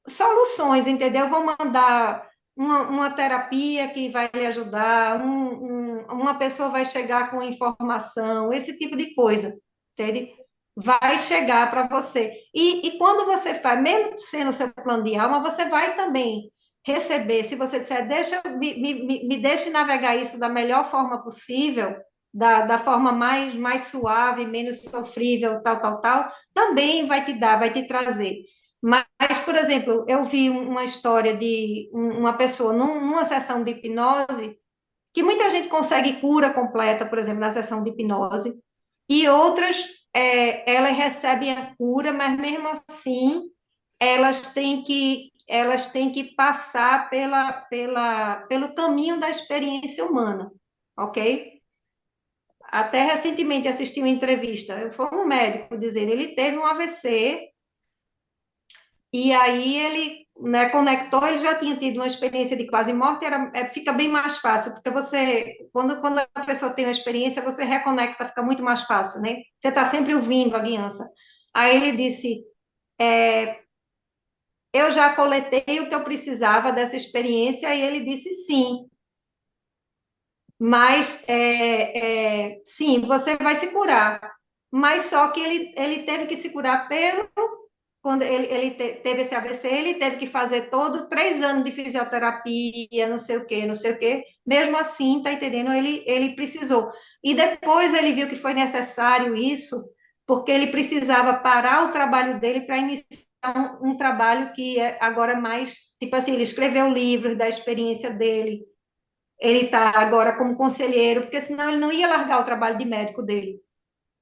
soluções, entendeu? Vão mandar uma terapia que vai lhe ajudar, uma pessoa vai chegar com informação, esse tipo de coisa, entende? Vai chegar para você. E quando você faz, mesmo sendo o seu plano de alma, você vai também receber, se você disser, me deixe navegar isso da melhor forma possível, da forma mais suave, menos sofrível, tal, também vai te dar, vai te trazer. Mas, por exemplo, eu vi uma história de uma pessoa numa sessão de hipnose, que muita gente consegue cura completa, por exemplo, na sessão de hipnose, e outras, elas recebem a cura, mas mesmo assim, elas têm que passar pelo caminho da experiência humana, ok? Até recentemente assisti uma entrevista, foi um médico dizendo, ele teve um AVC. E aí ele, né, conectou, ele já tinha tido uma experiência de quase morte, fica bem mais fácil, porque quando a pessoa tem uma experiência, você reconecta, fica muito mais fácil, né? Você está sempre ouvindo a guiança. Aí ele disse, eu já coletei o que eu precisava dessa experiência, e ele disse sim, mas sim, você vai se curar. Mas só que ele teve que se curar quando ele teve esse AVC, ele teve que fazer 3 anos de fisioterapia, não sei o quê, não sei o quê. Mesmo assim, tá entendendo? Ele precisou. E depois ele viu que foi necessário isso, porque ele precisava parar o trabalho dele para iniciar um trabalho que é agora mais, tipo assim, ele escreveu livros da experiência dele. Ele está agora como conselheiro, porque senão ele não ia largar o trabalho de médico dele.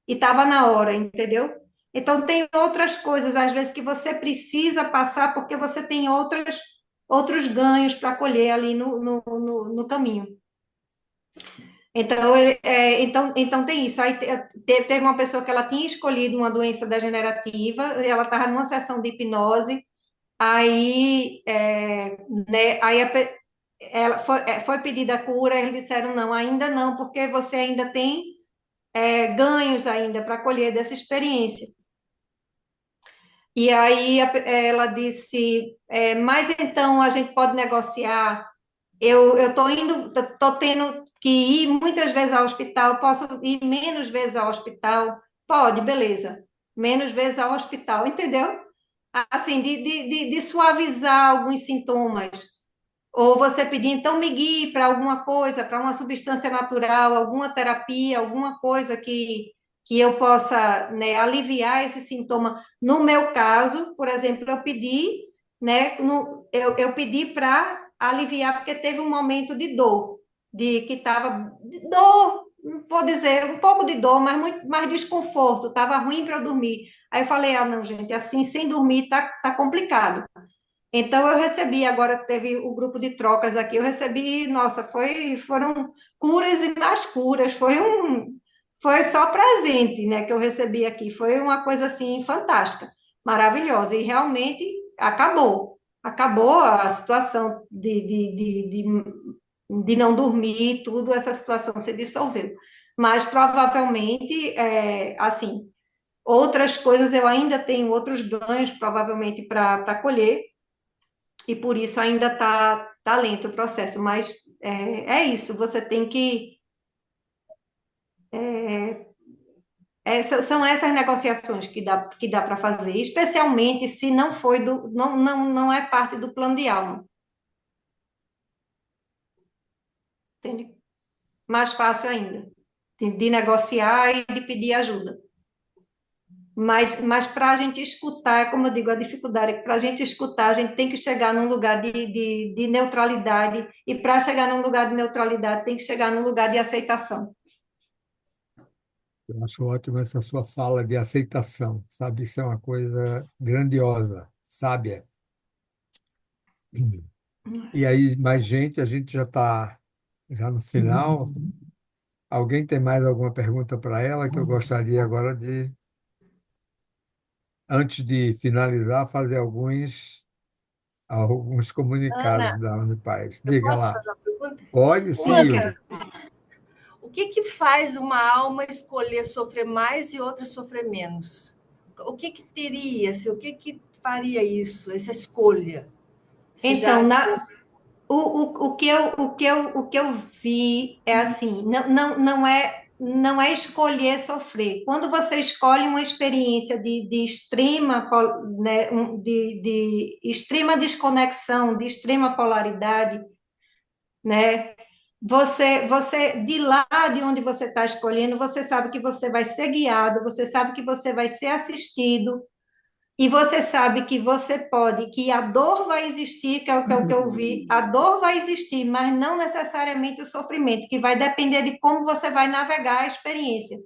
E estava na hora, entendeu? Então, tem outras coisas, às vezes, que você precisa passar porque você tem outros ganhos para colher ali no caminho. Então, então, tem isso. Aí teve uma pessoa que ela tinha escolhido uma doença degenerativa, ela estava numa sessão de hipnose, aí, né, ela foi pedida a cura, eles disseram, não, ainda não, porque você ainda tem ganhos ainda para colher dessa experiência. E aí ela disse, mas então a gente pode negociar. Eu tô tendo que ir muitas vezes ao hospital, posso ir menos vezes ao hospital? Pode, beleza. Menos vezes ao hospital, entendeu? Assim, de suavizar alguns sintomas. Ou você pedir, então me guie para alguma coisa, para uma substância natural, alguma terapia, alguma coisa que eu possa, né, aliviar esse sintoma. No meu caso, por exemplo, eu pedi, né, eu pedi para aliviar, porque teve um momento de dor, de que estava dor, vou dizer, um pouco de dor, mas muito mais desconforto, estava ruim para eu dormir. Aí eu falei, ah, não, gente, assim, sem dormir tá complicado. Então, eu recebi, agora teve o grupo de trocas aqui, eu recebi, nossa, foram curas e mais curas, foi só presente, né, que eu recebi aqui, foi uma coisa, assim, fantástica, maravilhosa, e realmente acabou a situação de não dormir, tudo, essa situação se dissolveu, mas provavelmente, assim, outras coisas eu ainda tenho outros ganhos, provavelmente, para colher, e por isso ainda tá lento o processo, mas é isso, você tem que São essas negociações que dá para fazer, especialmente se não foi não é parte do plano de aula, entende? Mais fácil ainda, de negociar e de pedir ajuda. Mas para a gente escutar, como eu digo, a dificuldade é que para a gente escutar, a gente tem que chegar num lugar de neutralidade, e para chegar num lugar de neutralidade, tem que chegar num lugar de aceitação.
Eu acho ótimo essa sua fala de aceitação, sabe? Isso é uma coisa grandiosa, sábia. E aí, mais gente, a gente já está já no final. Alguém tem mais alguma pergunta para ela que eu gostaria agora de, antes de finalizar, fazer alguns
Ana,
comunicados da Unipaz.
eu
Diga
posso
lá.
fazer uma pergunta?
Pode, sim,
Uma que
Yuri.
O que que faz uma alma escolher sofrer mais e outra sofrer menos? O que que teria, assim, o que que faria isso, essa escolha? Você
Então,
já...
o que eu vi é assim, não é escolher sofrer. Quando você escolhe uma experiência de extrema, né, de extrema desconexão, de extrema polaridade, né? De lá de onde você está escolhendo, você sabe que você vai ser guiado, você sabe que você vai ser assistido, e você sabe que você pode, que a dor vai existir, que é o que eu vi, a dor vai existir, mas não necessariamente o sofrimento, que vai depender de como você vai navegar a experiência.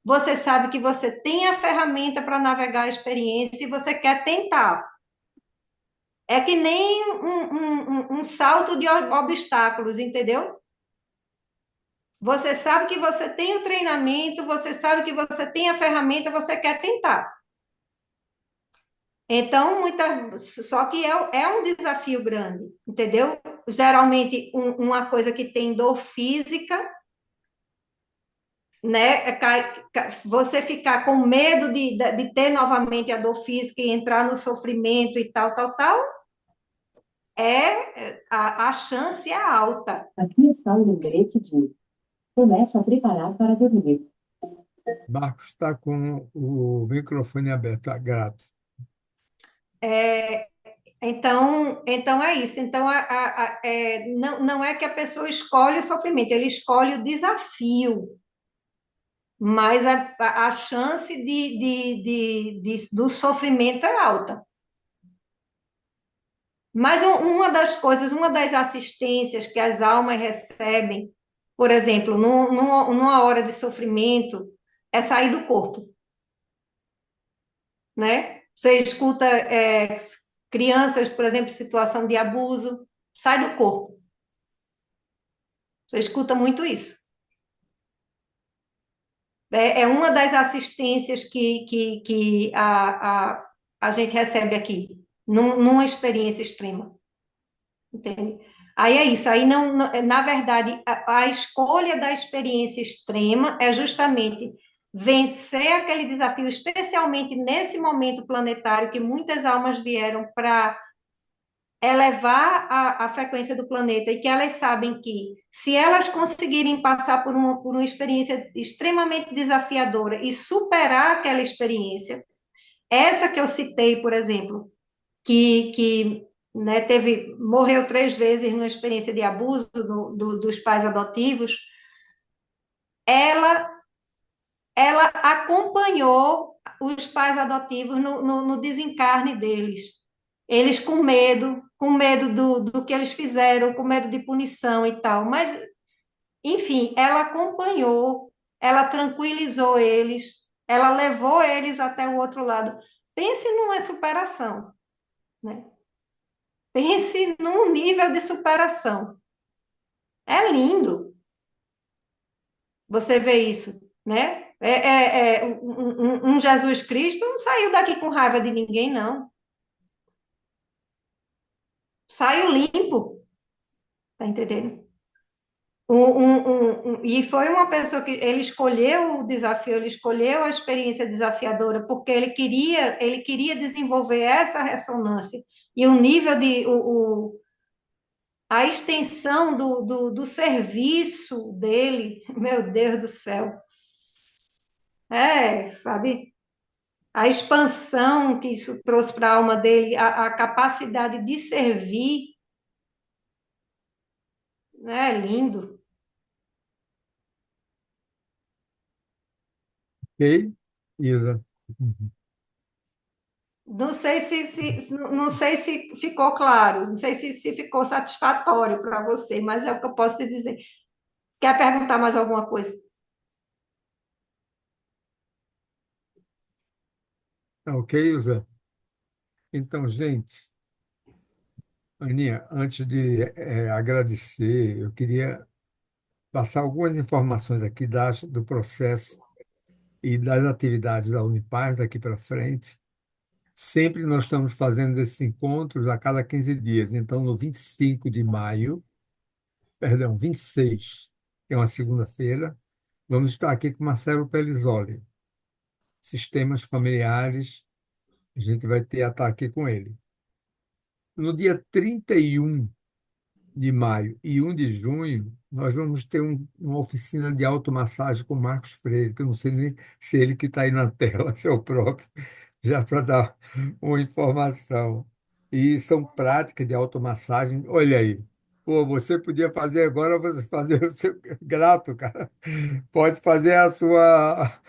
Você sabe que você tem a ferramenta para navegar a experiência e você quer tentar. É que nem um salto de obstáculos, entendeu? Você sabe que você tem o treinamento, você sabe que você tem a ferramenta, você quer tentar. Então, só que é um desafio grande, entendeu? Geralmente, uma coisa que tem dor física, né? Você ficar com medo de ter novamente a dor física e entrar no sofrimento e tal, a chance é alta.
Aqui está o lembrete de começa a preparar para dormir.
Marcos está com o microfone aberto, tá? Grato.
Então é isso. Então, não é que a pessoa escolhe o sofrimento, ele escolhe o desafio, mas a chance do sofrimento é alta. Mas uma das coisas, uma das assistências que as almas recebem, por exemplo, numa hora de sofrimento, é sair do corpo, né? Você escuta crianças, por exemplo, em situação de abuso, sai do corpo. Você escuta muito isso. É uma das assistências que a gente recebe aqui, numa experiência extrema, entende? Aí é isso, aí na verdade, a escolha da experiência extrema é justamente vencer aquele desafio, especialmente nesse momento planetário que muitas almas vieram para elevar a frequência do planeta, e que elas sabem que, se elas conseguirem passar por uma experiência extremamente desafiadora e superar aquela experiência, essa que eu citei, por exemplo, que né, morreu 3 vezes numa experiência de abuso dos pais adotivos, ela, ela acompanhou os pais adotivos no desencarne deles. Eles com medo do que eles fizeram, com medo de punição e tal. Mas, enfim, ela acompanhou, ela tranquilizou eles, ela levou eles até o outro lado. Pense numa superação, né? Pense num nível de superação. É lindo você ver isso, né? Um Jesus Cristo não saiu daqui com raiva de ninguém, não. Saiu limpo, tá entendendo? E foi uma pessoa que ele escolheu o desafio, ele escolheu a experiência desafiadora, porque ele queria desenvolver essa ressonância e o nível a extensão do serviço dele, meu Deus do céu, Sabe? A expansão que isso trouxe para a alma dele, a capacidade de servir, né? É lindo.
Ok, Isa?
Não sei se ficou claro, não sei se ficou satisfatório para você, mas é o que eu posso te dizer. Quer perguntar mais alguma coisa?
Tá ok, Isa? Então, gente, Aninha, antes de agradecer, eu queria passar algumas informações aqui do processo e das atividades da Unipaz daqui para frente. Sempre nós estamos fazendo esses encontros a cada 15 dias. Então, no 25 de maio, perdão, 26, que é uma segunda-feira, vamos estar aqui com Marcelo Pelizoli, Sistemas Familiares, a gente vai ter estar aqui com ele. No dia 31 de maio e 1 de junho, nós vamos ter uma oficina de automassagem com Marcos Freire, que eu não sei nem se ele que está aí na tela, se é o próprio, já para dar uma informação. E são práticas de automassagem. Olha aí. Pô, você podia fazer agora, você fazer o seu grato, cara. Pode fazer a sua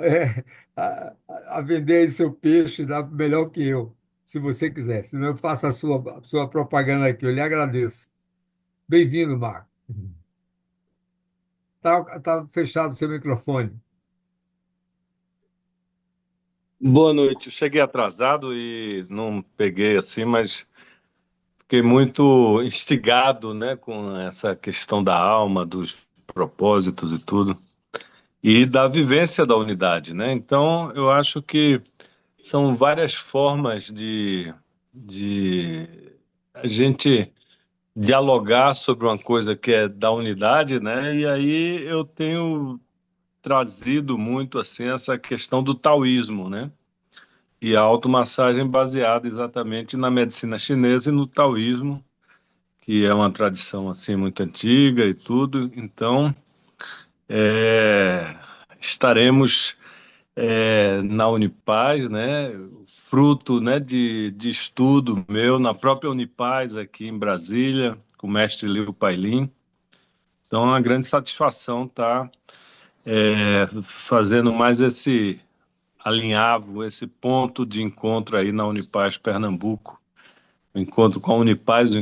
é, a vender aí seu peixe dá melhor que eu, se você quiser. Senão eu faço a sua propaganda aqui. Eu lhe agradeço. Bem-vindo, Marco. Tá fechado o seu microfone.
Boa noite. Eu cheguei atrasado e não peguei assim, mas fiquei muito instigado, né, com essa questão da alma, dos propósitos e tudo, e da vivência da unidade, né? Então, eu acho que são várias formas de a gente dialogar sobre uma coisa que é da unidade, né? E aí eu tenho trazido muito assim essa questão do taoísmo, né? E a automassagem baseada exatamente na medicina chinesa e no taoísmo, que é uma tradição assim muito antiga e tudo. Então, é, estaremos na Unipaz, né? Fruto, né, de estudo meu na própria Unipaz aqui em Brasília, com o mestre Liu Pailin. Então, é uma grande satisfação estar fazendo mais esse alinhavo, esse ponto de encontro aí na Unipaz Pernambuco. O encontro com a Unipaz, o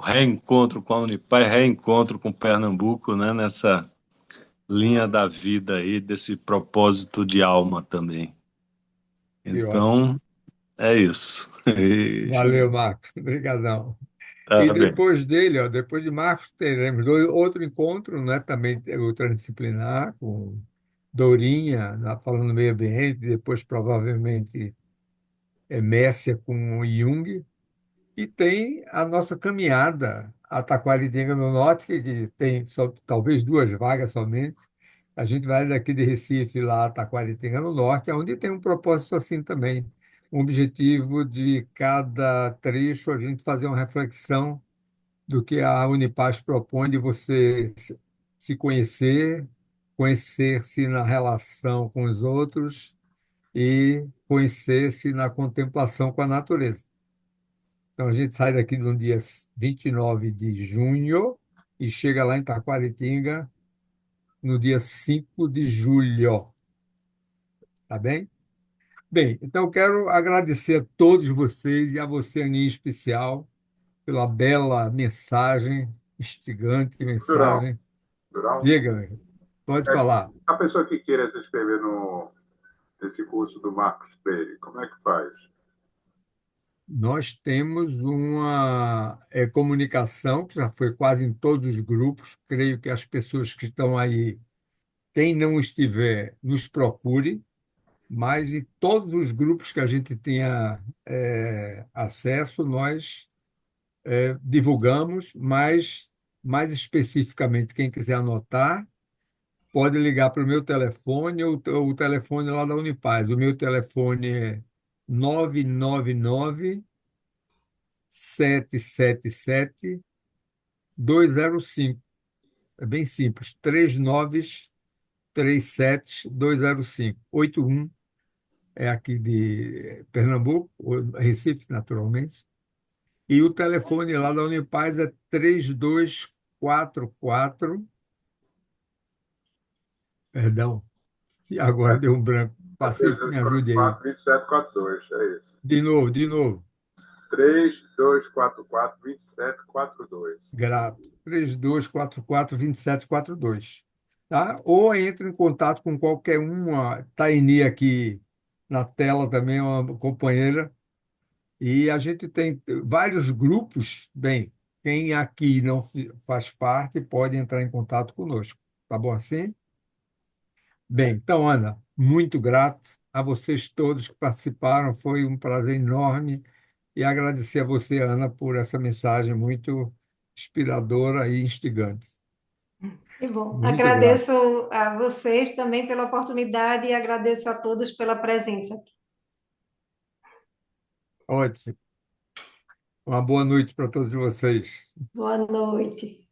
reencontro com a Unipaz, reencontro com Pernambuco, né? Nessa linha da vida aí, desse propósito de alma também.
Que ótimo.
Então, é isso.
Valeu, Marcos. Obrigadão.
Tá
E
bem.
depois dele, ó, depois de Marcos, teremos outro encontro, né, também o transdisciplinar, com Dourinha, falando do meio ambiente, depois provavelmente Messia com Jung. E tem a nossa caminhada a Taquaritinga no Norte, que tem só, talvez 2 vagas somente. A gente vai daqui de Recife lá a Taquaritinga no Norte, onde tem um propósito assim também. Um objetivo de cada trecho a gente fazer uma reflexão do que a Unipaz propõe de você se conhecer, conhecer-se na relação com os outros e conhecer-se na contemplação com a natureza. Então, a gente sai daqui no dia 29 de junho e chega lá em Taquaritinga no dia 5 de julho, tá bem? Bem, então eu quero agradecer a todos vocês e a você, Aninha, em especial, pela bela mensagem, instigante
Durão,
mensagem.
Durão,
Diga, meu, pode falar.
a pessoa que queira se inscrever nesse curso do Marcos Freire, como é que faz?
Nós temos uma comunicação que já foi quase em todos os grupos. Creio que as pessoas que estão aí, quem não estiver, nos procure, mas em todos os grupos que a gente tenha acesso, nós divulgamos, mas mais especificamente, quem quiser anotar, pode ligar para o meu telefone ou o telefone lá da Unipaz. O meu telefone é 999 777 205. É bem simples, 3 noves 37205. 81 é aqui de Pernambuco, Recife, naturalmente. E o telefone lá da Unipaz é 3244. Perdão, e agora deu um branco. Pacífico, me ajude aí.
2742, é isso.
De novo.
3244-2742.
Grato. 3244-2742. Tá? Ou entre em contato com qualquer uma. Taini aqui na tela também, é uma companheira. E a gente tem vários grupos. Bem, quem aqui não faz parte pode entrar em contato conosco. Tá bom assim? Bem, então, Ana, muito grato a vocês todos que participaram. Foi um prazer enorme e agradecer a você, Ana, por essa mensagem muito inspiradora e instigante.
Que bom.
Muito grato.
Agradeço a vocês também pela oportunidade e agradeço a todos pela presença.
Ótimo. Uma boa noite para todos vocês.
Boa noite.